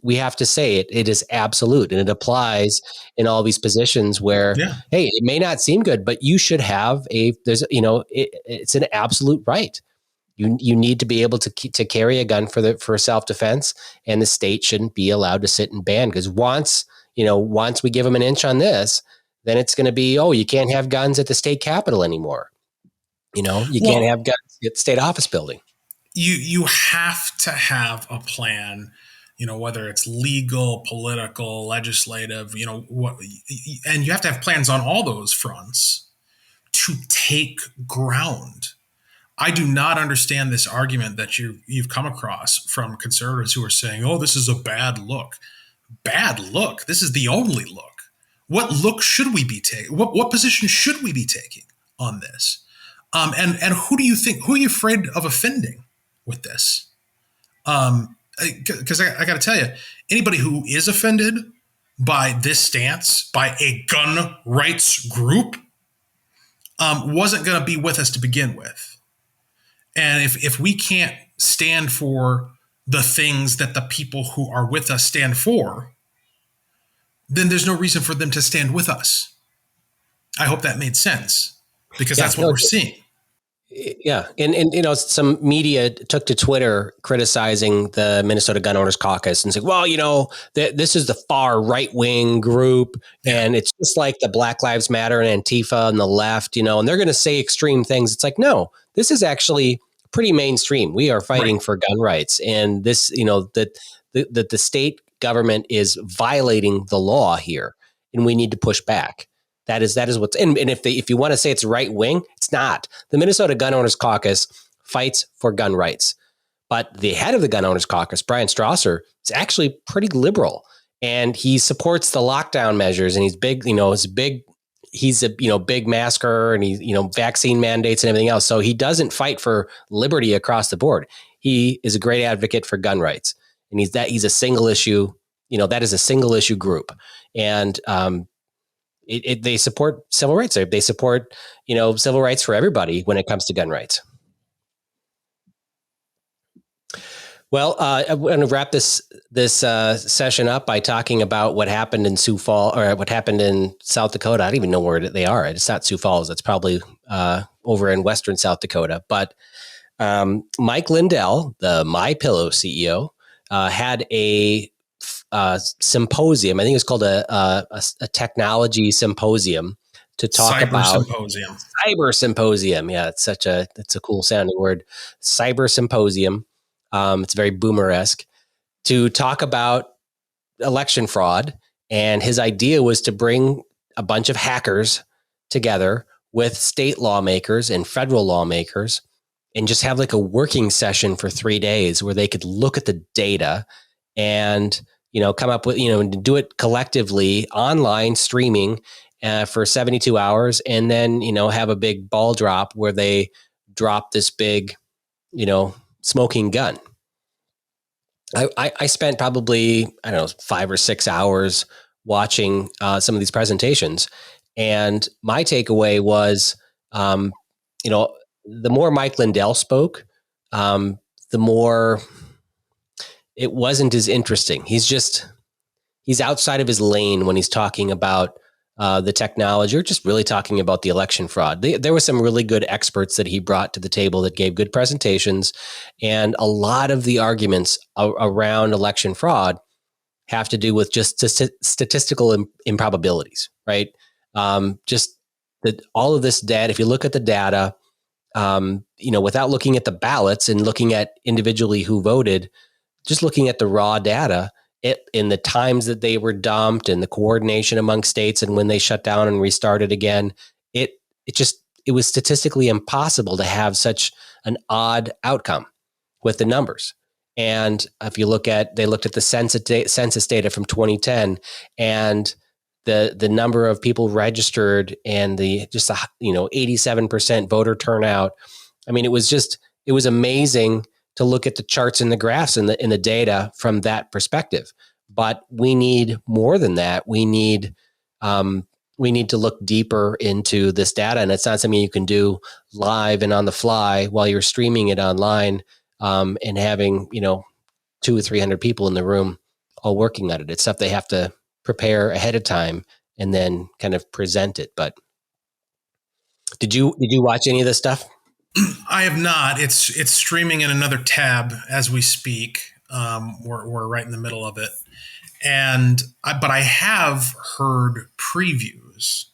We have to say it is absolute, and it applies in all these positions where, hey, it may not seem good, but you should have it's an absolute right. You need to be able to carry a gun for self-defense, and the state shouldn't be allowed to sit and ban, because once we give them an inch on this, then it's going to be, you can't have guns at the state capitol anymore. Can't have guns at the state office building. You have to have a plan, whether it's legal, political, legislative, and you have to have plans on all those fronts to take ground. I do not understand this argument that you've come across from conservatives who are saying, this is a bad look. Bad look. This is the only look. What look should we be taking? What position should we be taking on this? And who do you think? Who are you afraid of offending with this? Because I got to tell you, anybody who is offended by this stance by a gun rights group wasn't going to be with us to begin with. And if we can't stand for the things that the people who are with us stand for, then there's no reason for them to stand with us. I hope that made sense, because that's what we're seeing. Yeah. And some media took to Twitter criticizing the Minnesota Gun Owners Caucus and said, this is the far right wing group. And it's just like the Black Lives Matter and Antifa and the left, and they're going to say extreme things. It's like, no, this is actually pretty mainstream. We are fighting for gun rights. And this, that the state government is violating the law here, and we need to push back. That is what's, and if you want to say it's right wing, it's not. The Minnesota Gun Owners Caucus fights for gun rights, but the head of the Gun Owners Caucus, Brian Strasser, is actually pretty liberal, and he supports the lockdown measures, and he's big. He's a big masker, and he's vaccine mandates and everything else. So he doesn't fight for liberty across the board. He is a great advocate for gun rights, and he's a single issue. That is a single issue group, and they support civil rights. They support civil rights for everybody when it comes to gun rights. Well, I'm going to wrap this session up by talking about what happened in Sioux Falls, or what happened in South Dakota. I don't even know where they are. It's not Sioux Falls. It's probably over in western South Dakota. But Mike Lindell, the MyPillow CEO, had a symposium. I think it's called a technology symposium to talk about cyber symposium. Yeah, it's a cool sounding word. Cyber symposium. It's very boomer-esque, to talk about election fraud. And his idea was to bring a bunch of hackers together with state lawmakers and federal lawmakers and just have like a working session for 3 days where they could look at the data and, come up with, do it collectively online streaming for 72 hours. And then, have a big ball drop where they drop this big, smoking gun. I spent probably, 5 or 6 hours watching some of these presentations. And my takeaway was, the more Mike Lindell spoke, the more it wasn't as interesting. He's outside of his lane when he's talking about the technology, or just really talking about the election fraud. There were some really good experts that he brought to the table that gave good presentations, and a lot of the arguments around election fraud have to do with just statistical improbabilities, right? Just that all of this data, if you look at the data, without looking at the ballots and looking at individually who voted, just looking at the raw data, in the times that they were dumped and the coordination among states and when they shut down and restarted again, it was statistically impossible to have such an odd outcome with the numbers. And if you they looked at the census data from 2010 and the number of people registered and the 87% voter turnout. I mean, it was amazing to look at the charts and the graphs and the data from that perspective. But we need more than that. We need to look deeper into this data, and it's not something you can do live and on the fly while you're streaming it online and having 200 or 300 people in the room all working on it. It's stuff they have to prepare ahead of time and then kind of present it. But did you watch any of this stuff? I have not. It's streaming in another tab as we speak. We're right in the middle of it, but I have heard previews.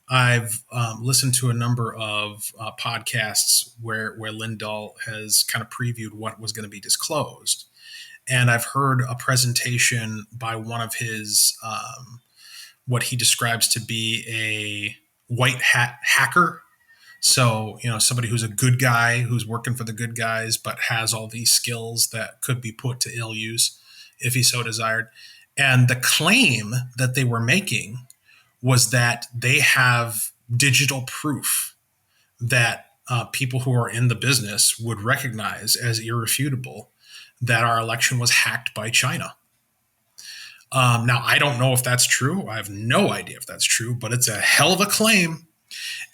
I've listened to a number of podcasts where Lindell has kind of previewed what was going to be disclosed, and I've heard a presentation by one of his what he describes to be a white hat hacker. So, somebody who's a good guy, who's working for the good guys, but has all these skills that could be put to ill use if he so desired. And the claim that they were making was that they have digital proof that people who are in the business would recognize as irrefutable that our election was hacked by China. Now, I don't know if that's true. I have no idea if that's true, but it's a hell of a claim.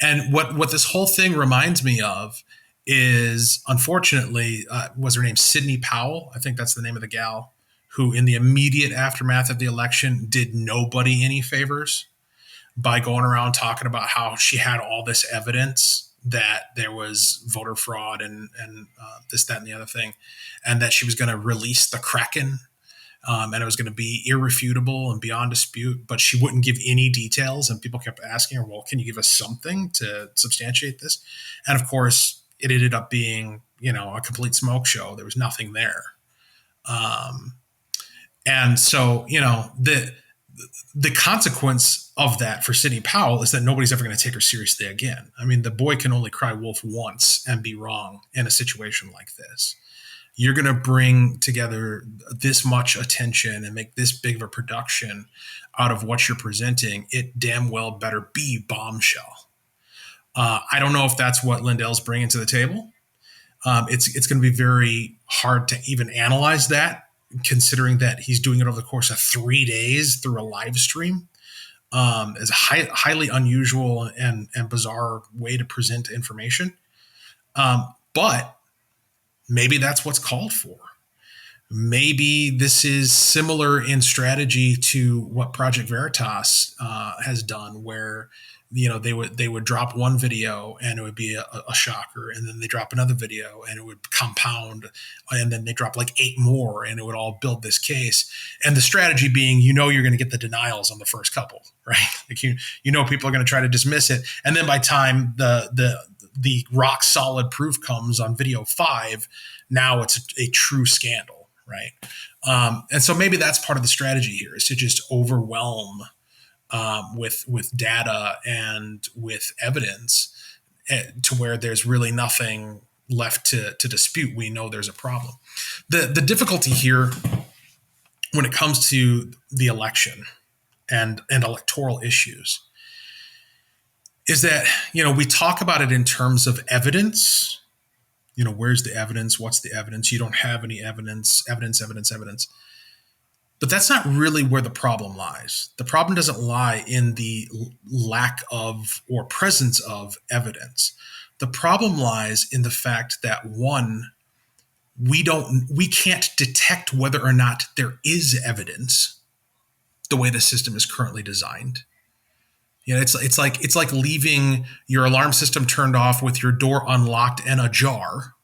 And what this whole thing reminds me of is, unfortunately, was her name Sidney Powell? I think that's the name of the gal who, in the immediate aftermath of the election, did nobody any favors by going around talking about how she had all this evidence that there was voter fraud and this, that, and the other thing, and that she was going to release the Kraken. And it was going to be irrefutable and beyond dispute, but she wouldn't give any details. And people kept asking her, well, can you give us something to substantiate this? And of course, it ended up being, a complete smoke show. There was nothing there. And so, the consequence of that for Sidney Powell is that nobody's ever going to take her seriously again. I mean, the boy can only cry wolf once and be wrong in a situation like this. You're going to bring together this much attention and make this big of a production out of what you're presenting. It damn well better be bombshell. I don't know if that's what Lindell's bringing to the table. It's going to be very hard to even analyze that considering that he's doing it over the course of 3 days through a live stream, is a highly unusual and bizarre way to present information. But maybe that's what's called for. Maybe this is similar in strategy to what Project Veritas has done, where they would drop one video and it would be a shocker, and then they drop another video and it would compound, and then they drop like 8 more and it would all build this case. And the strategy being, you're going to get the denials on the first couple, right? Like people are going to try to dismiss it, and then by time the rock solid proof comes on video 5, now it's a true scandal, right? And so maybe that's part of the strategy here, is to just overwhelm with data and with evidence to where there's really nothing left to dispute. We know there's a problem. The difficulty here when it comes to the election and electoral issues is that, we talk about it in terms of evidence. Where's the evidence? What's the evidence? You don't have any evidence. But that's not really where the problem lies. The problem doesn't lie in the lack of or presence of evidence. The problem lies in the fact that, one, we can't detect whether or not there is evidence the way the system is currently designed. It's like leaving your alarm system turned off with your door unlocked and ajar.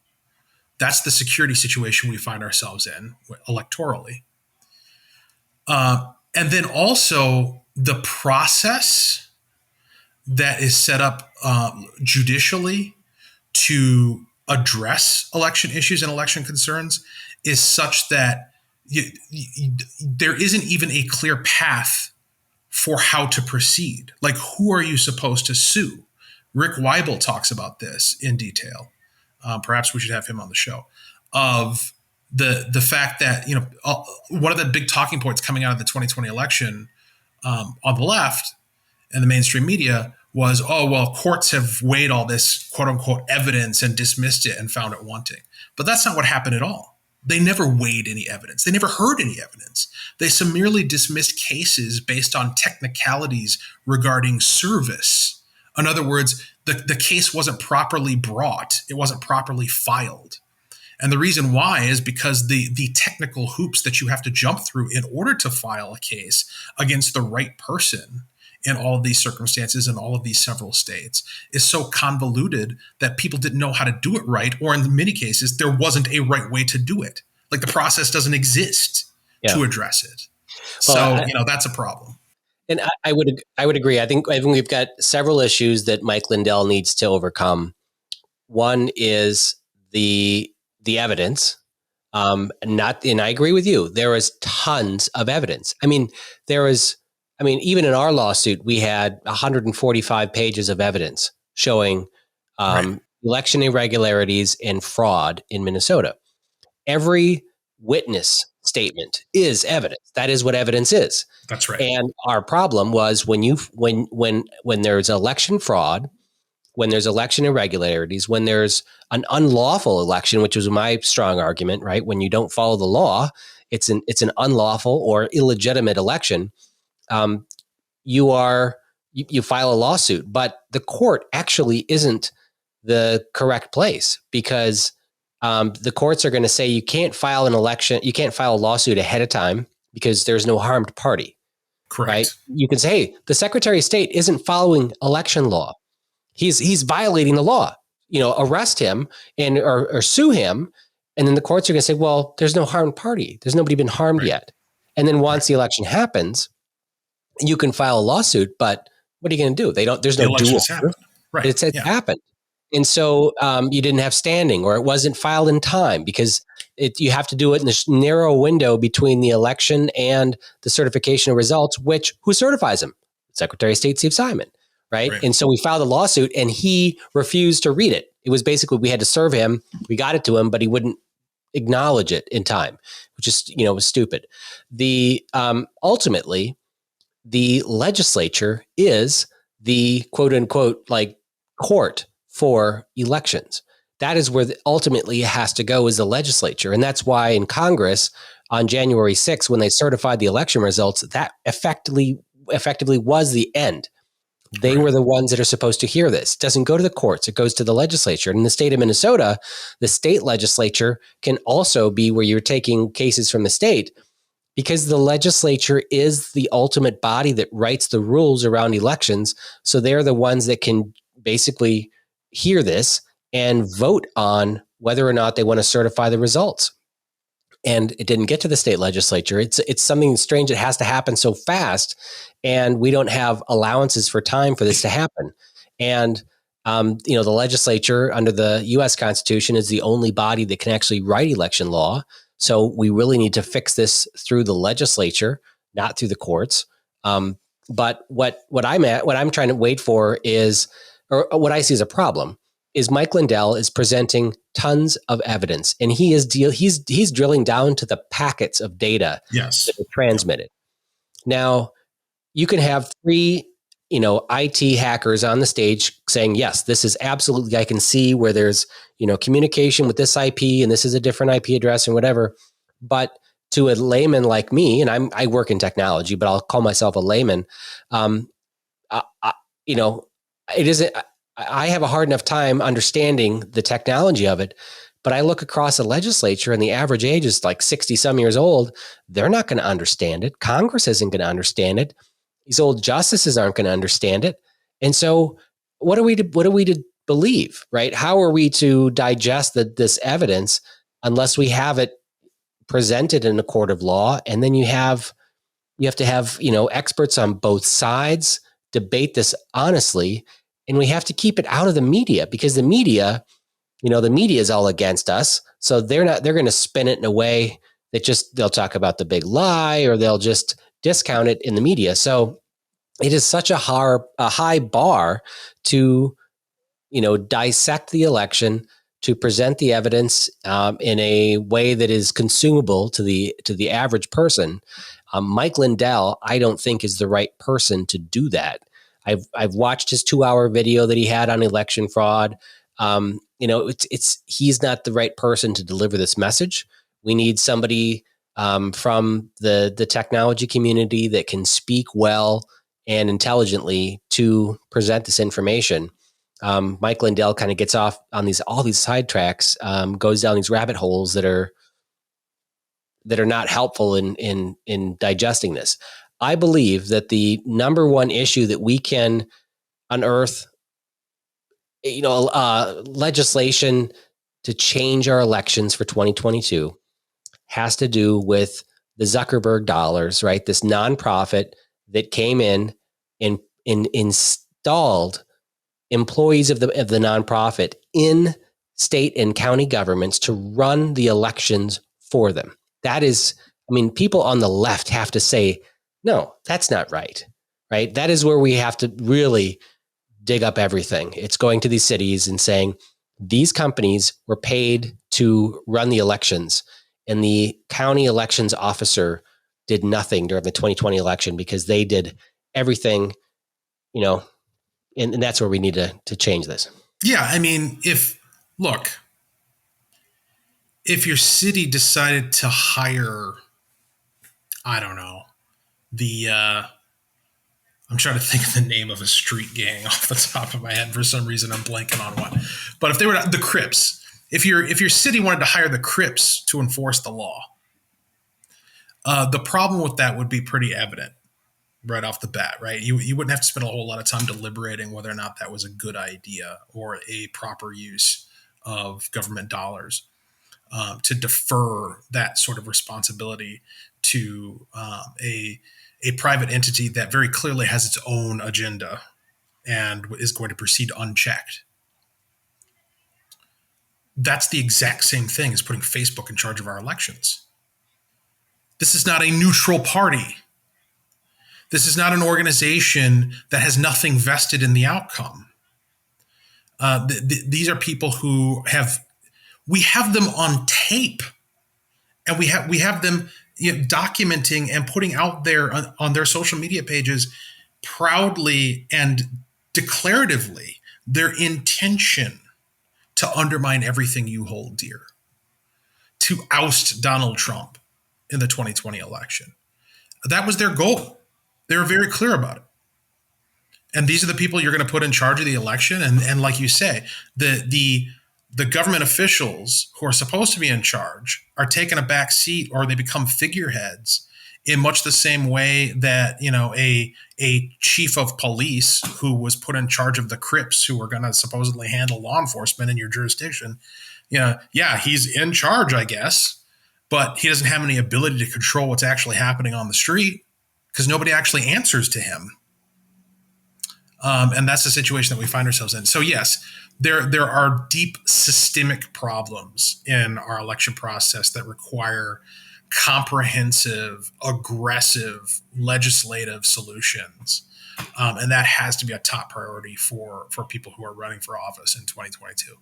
That's the security situation we find ourselves in electorally. And then also the process that is set up judicially to address election issues and election concerns is such that there isn't even a clear path for how to proceed. Like, who are you supposed to sue? Rick Weibel talks about this in detail. Perhaps we should have him on the show. Of the fact that, one of the big talking points coming out of the 2020 election on the left and the mainstream media was, courts have weighed all this quote unquote evidence and dismissed it and found it wanting. But that's not what happened at all. They never weighed any evidence. They never heard any evidence. They summarily dismissed cases based on technicalities regarding service. In other words, the case wasn't properly brought. It wasn't properly filed. And the reason why is because the technical hoops that you have to jump through in order to file a case against the right person in all of these circumstances in all of these several states is so convoluted that people didn't know how to do it right, or in many cases, there wasn't a right way to do it. Like, the process doesn't exist to address it. Well, so, that's a problem. And I would agree. I think we've got several issues that Mike Lindell needs to overcome. One is the evidence. And I agree with you. There is tons of evidence. Even in our lawsuit, we had 145 pages of evidence showing election irregularities and fraud in Minnesota. Every witness statement is evidence. That is what evidence is. That's right. And our problem was when there's election fraud, when there's election irregularities, when there's an unlawful election, which was my strong argument, right? When you don't follow the law, it's an unlawful or illegitimate election. You file a lawsuit, but the court actually isn't the correct place, because the courts are going to say you can't file a lawsuit ahead of time because there's no harmed party. Correct. Right? You can say, hey, the Secretary of State isn't following election law. He's violating the law. Arrest him or sue him, and then the courts are going to say, well, there's no harmed party. There's nobody been harmed yet. And then once the election happens, you can file a lawsuit, but what are you going to do? There's no dual. Right. It's happened. And so you didn't have standing, or it wasn't filed in time, because you have to do it in this narrow window between the election and the certification of results, who certifies them? Secretary of State Steve Simon, right? And so we filed a lawsuit and he refused to read it. It was basically, we had to serve him. We got it to him, but he wouldn't acknowledge it in time, which is, was stupid. Ultimately, the legislature is the quote unquote court for elections. That is where ultimately it has to go, is the legislature. And that's why in Congress, on January 6th, when they certified the election results, that effectively was the end. They were the ones that are supposed to hear this. It doesn't go to the courts. It goes to the legislature. And in the state of Minnesota, the state legislature can also be where you're taking cases from the state, because the legislature is the ultimate body that writes the rules around elections. So they're the ones that can basically hear this and vote on whether or not they want to certify the results. And it didn't get to the state legislature. It's something strange. It has to happen so fast, and we don't have allowances for time for this to happen. And the legislature under the U.S. Constitution is the only body that can actually write election law. So we really need to fix this through the legislature, not through the courts. But what I'm trying to wait for is, or what I see as a problem, is Mike Lindell is presenting tons of evidence, and he's drilling down to the packets of data that are transmitted. Now, you can have three, IT hackers on the stage saying, yes, this is absolutely, I can see where there's, communication with this IP and this is a different IP address and whatever. But to a layman like me, and I work in technology, but I'll call myself a layman, it isn't. I have a hard enough time understanding the technology of it, but I look across the legislature and the average age is like 60 some years old. They're not going to understand it. Congress isn't going to understand it. These old justices aren't going to understand it. And so what are we to believe, right? How are we to digest this evidence unless we have it presented in a court of law? And then you have to have, experts on both sides debate this honestly. And we have to keep it out of the media, because the media is all against us. So they're going to spin it in a way that they'll talk about the big lie, or they'll just discount it in the media. So it is such a high bar to, dissect the election, to present the evidence in a way that is consumable to the average person. Mike Lindell, I don't think, is the right person to do that. I've watched his 2-hour video that he had on election fraud. He's not the right person to deliver this message. We need somebody from the technology community that can speak well and intelligently to present this information. Mike Lindell kind of gets off on all these sidetracks, goes down these rabbit holes that are not helpful in digesting this. I believe that the number one issue that we can unearth, legislation to change our elections for 2022 has to do with the Zuckerberg dollars, right? This nonprofit that came in and installed employees of the nonprofit in state and county governments to run the elections for them. That is, people on the left have to say, no, that's not right, right? That is where we have to really dig up everything. It's going to these cities and saying, these companies were paid to run the elections, and the county elections officer did nothing during the 2020 election because they did everything, and that's where we need to change this. Yeah. If your city decided to hire, I don't know, I'm trying to think of the name of a street gang off the top of my head. For some reason, I'm blanking on one. But if they were the Crips, if your city wanted to hire the Crips to enforce the law, the problem with that would be pretty evident right off the bat, right? You wouldn't have to spend a whole lot of time deliberating whether or not that was a good idea or a proper use of government dollars to defer that sort of responsibility to a private entity that very clearly has its own agenda and is going to proceed unchecked. That's the exact same thing as putting Facebook in charge of our elections. This is not a neutral party. This is not an organization that has nothing vested in the outcome. These are people who we have them on tape, and we have them documenting and putting out there on their social media pages proudly and declaratively their intention to undermine everything you hold dear, to oust Donald Trump, in the 2020 election. That was their goal. They were very clear about it. And these are the people you're going to put in charge of the election. And like you say, the government officials who are supposed to be in charge are taking a back seat, or they become figureheads in much the same way that, a chief of police who was put in charge of the Crips, who were going to supposedly handle law enforcement in your jurisdiction. Yeah, he's in charge, I guess, but he doesn't have any ability to control what's actually happening on the street because nobody actually answers to him. And that's the situation that we find ourselves in. So yes, there are deep systemic problems in our election process that require comprehensive, aggressive legislative solutions. And that has to be a top priority for people who are running for office in 2022.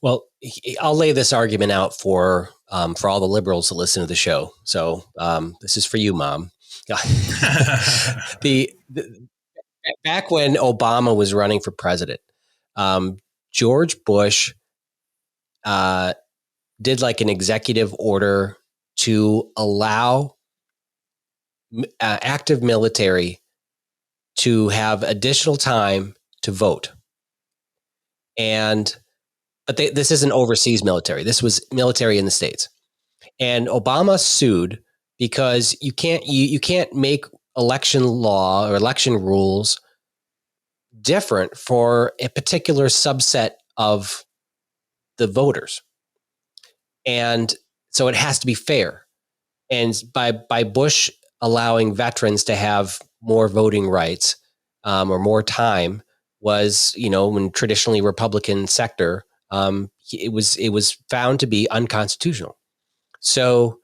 Well, I'll lay this argument out for all the liberals that listen to the show. So this is for you, Mom. Back when Obama was running for president, George Bush did like an executive order to allow active military to have additional time to vote. But this isn't overseas military. This was military in the States. And Obama sued because you can't make election law or election rules different for a particular subset of the voters. And so it has to be fair. And by Bush allowing veterans to have more voting rights or more time was, when traditionally Republican sector, it was found to be unconstitutional. So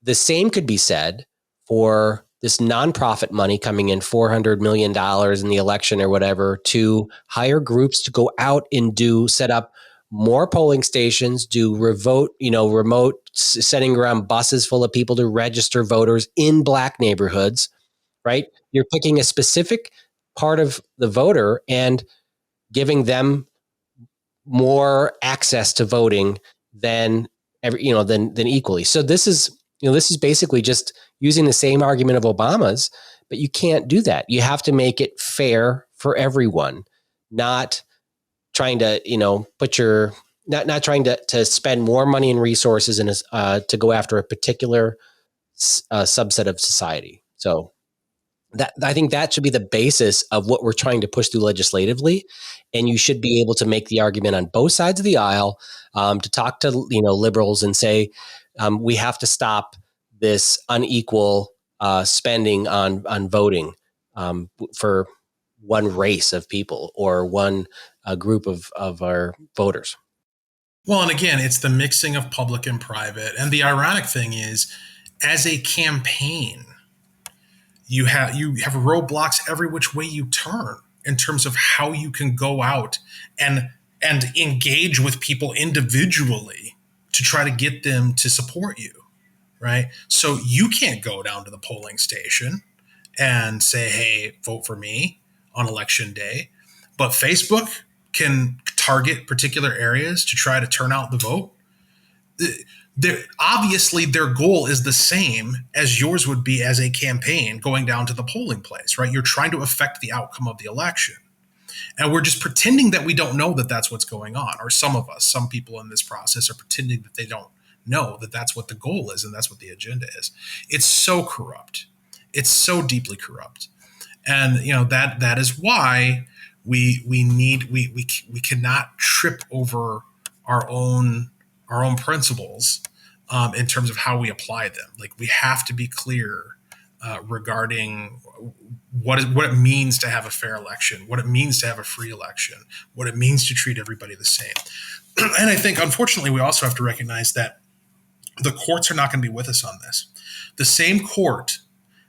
the same could be said for this nonprofit money coming in, $400 million in the election or whatever, to hire groups to go out and set up more polling stations, do remote sending around buses full of people to register voters in Black neighborhoods, right? You're picking a specific part of the voter and giving them more access to voting than equally. So this is basically just using the same argument of Obama's, but you can't do that. You have to make it fair for everyone, not trying to, not trying to spend more money and resources to go after a particular subset of society. So I think that should be the basis of what we're trying to push through legislatively. And you should be able to make the argument on both sides of the aisle, to talk to, liberals and say, we have to stop this unequal spending on voting for one race of people or one group of our voters. Well, and again, it's the mixing of public and private. And the ironic thing is, as a campaign, you have roadblocks every which way you turn in terms of how you can go out and engage with people individually to try to get them to support you, right? So you can't go down to the polling station and say, hey, vote for me on election day. But Facebook can target particular areas to try to turn out the vote. Obviously, their goal is the same as yours would be as a campaign going down to the polling place, right? You're trying to affect the outcome of the election. And we're just pretending that we don't know that that's what's going on. Or some people in this process are pretending that they don't know that that's what the goal is and that's what the agenda is. It's so corrupt. It's so deeply corrupt. And, that is why we cannot trip over our own principles in terms of how we apply them. Like, we have to be clear regarding what it means to have a fair election, what it means to have a free election, what it means to treat everybody the same. And I think, unfortunately, we also have to recognize that the courts are not going to be with us on this. The same court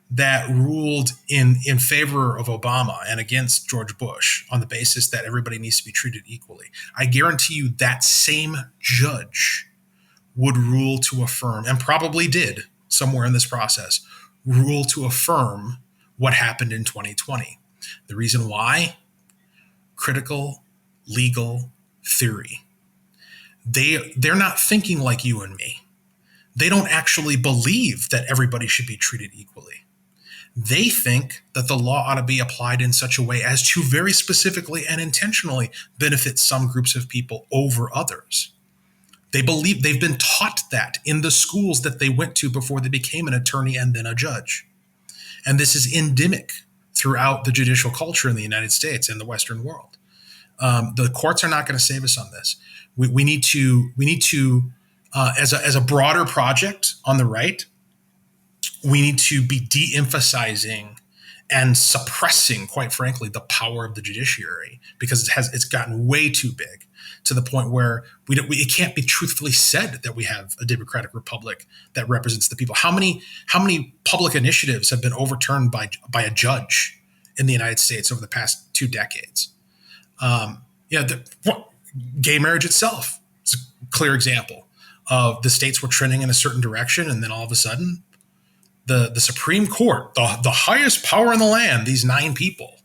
that ruled in favor of Obama and against George Bush on the basis that everybody needs to be treated equally, I guarantee you that same judge would rule to affirm, and probably did somewhere in this process, rule to affirm what happened in 2020. The reason why? Critical legal theory. They're not thinking like you and me. They don't actually believe that everybody should be treated equally. They think that the law ought to be applied in such a way as to very specifically and intentionally benefit some groups of people over others. They believe, they've been taught that in the schools that they went to before they became an attorney and then a judge. And this is endemic throughout the judicial culture in the United States and the Western world. The courts are not going to save us on this. We need to as a broader project on the right, we need to be de-emphasizing and suppressing, quite frankly, the power of the judiciary, because it's gotten way too big to the point where it can't be truthfully said that we have a democratic republic that represents the people. How many public initiatives have been overturned by a judge in the United States over the past 2 decades? Gay marriage itself is a clear example of the states were trending in a certain direction, and then all of a sudden, the Supreme Court, the highest power in the land, these 9 people,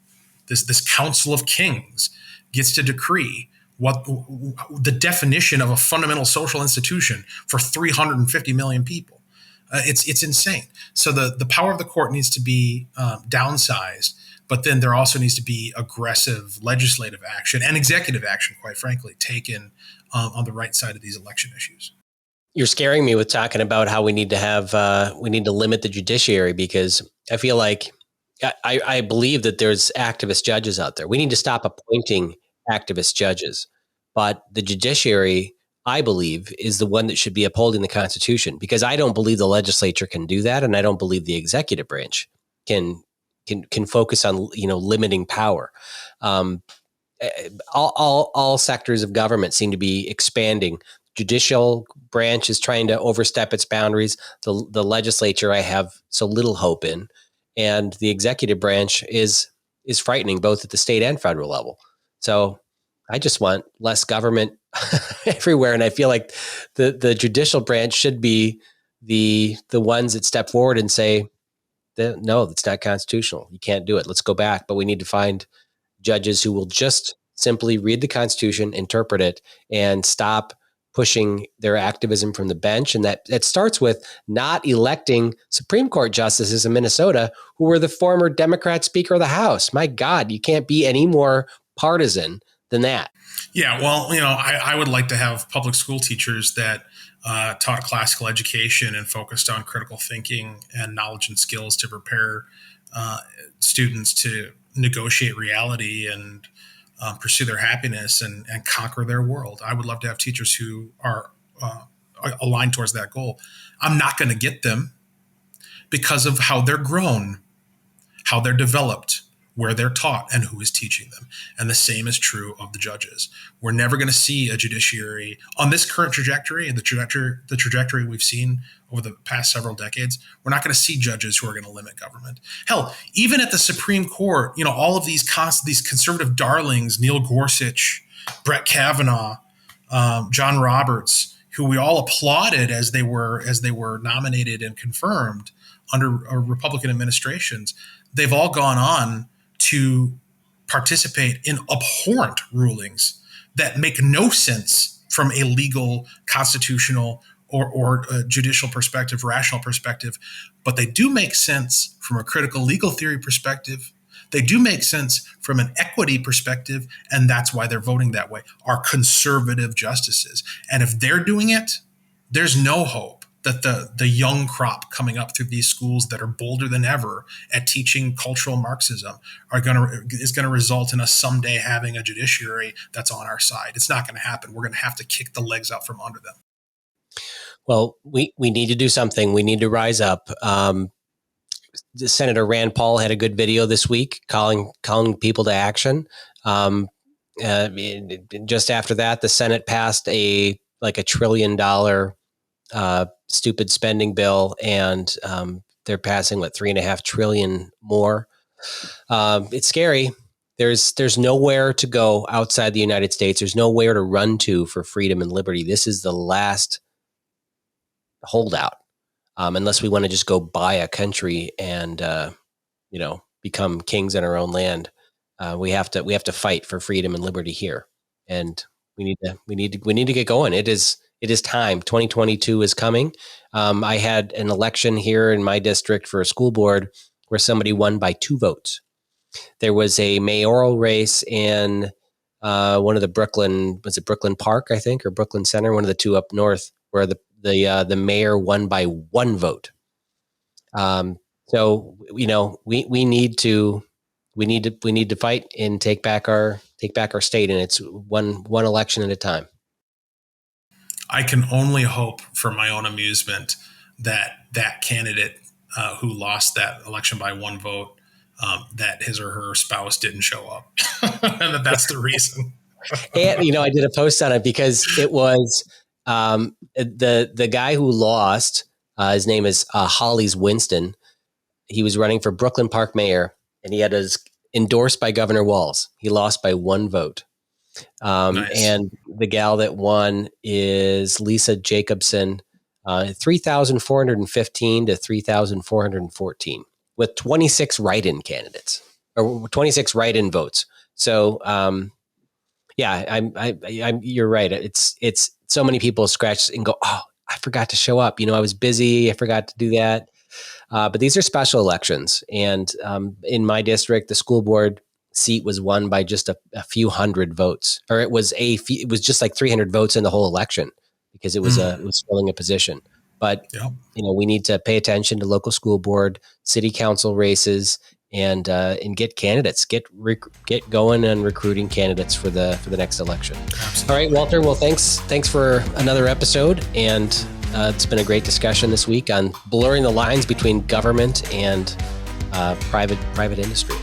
this Council of Kings, gets to decree what the definition of a fundamental social institution for 350 million people. It's insane. So the power of the court needs to be downsized, but then there also needs to be aggressive legislative action and executive action, quite frankly, taken on the right side of these election issues. You're scaring me with talking about how we need to limit the judiciary, because I feel like I believe that there's activist judges out there. We need to stop appointing activist judges, but the judiciary, I believe, is the one that should be upholding the Constitution, because I don't believe the legislature can do that, and I don't believe the executive branch can focus on limiting power. All sectors of government seem to be expanding. Judicial branch is trying to overstep its boundaries. The legislature I have so little hope in, and the executive branch is frightening both at the state and federal level. So I just want less government everywhere, and I feel like the judicial branch should be the ones that step forward and say, no, that's not constitutional. You can't do it. Let's go back. But we need to find judges who will just simply read the Constitution, interpret it, and stop pushing their activism from the bench. And that starts with not electing Supreme Court justices in Minnesota who were the former Democrat Speaker of the House. My God, you can't be any more partisan than that. Yeah, well, I would like to have public school teachers that taught classical education and focused on critical thinking and knowledge and skills to prepare students to negotiate reality and pursue their happiness and conquer their world. I would love to have teachers who are aligned towards that goal. I'm not going to get them because of how they're grown, how they're developed, where they're taught, and who is teaching them. And the same is true of the judges. We're never going to see a judiciary on this current trajectory, and the trajectory we've seen over the past several decades. We're not going to see judges who are going to limit government. Hell, even at the Supreme Court, all of these conservative darlings, Neil Gorsuch, Brett Kavanaugh, John Roberts, who we all applauded as they were nominated and confirmed under Republican administrations, they've all gone on to participate in abhorrent rulings that make no sense from a legal, constitutional, or a judicial perspective, rational perspective, but they do make sense from a critical legal theory perspective. They do make sense from an equity perspective, and that's why they're voting that way, are conservative justices. And if they're doing it, there's no hope that the young crop coming up through these schools that are bolder than ever at teaching cultural Marxism is going to result in us someday having a judiciary that's on our side. It's not going to happen. We're going to have to kick the legs out from under them. Well, we need to do something. We need to rise up. Senator Rand Paul had a good video this week calling people to action. Just after that, the Senate passed a $1 trillion stupid spending bill, and they're passing $3.5 trillion more. It's scary. There's nowhere to go outside the United States. There's nowhere to run to for freedom and liberty. This is the last holdout, unless we want to just go buy a country and become kings in our own land. We have to fight for freedom and liberty here, and we need to get going. It is It is time. 2022 is coming. I had an election here in my district for a school board where somebody won by 2 votes. There was a mayoral race in one of the Brooklyn Park, I think, or Brooklyn Center, one of the 2 up north, where the mayor won by 1 vote. So we need to fight and take back our state, and it's one election at a time. I can only hope, for my own amusement, that candidate who lost that election by 1 vote, that his or her spouse didn't show up, and that's the reason. And I did a post on it because it was the guy who lost. His name is Holly's Winston. He was running for Brooklyn Park mayor, and he had his endorsed by Governor Walz. He lost by 1 vote. Nice. And the gal that won is Lisa Jacobson, 3,415 to 3,414, with 26 write-in candidates or 26 write-in votes. So, you're right. It's so many people scratch and go, oh, I forgot to show up. I was busy. I forgot to do that. But these are special elections. And in my district, the school board seat was won by just a few hundred votes, or it was just like 300 votes in the whole election because it was filling a position. But, we need to pay attention to local school board, city council races, and get candidates, get going on recruiting candidates for the next election. Absolutely. All right, Walter. Well, thanks for another episode. And it's been a great discussion this week on blurring the lines between government and private industry.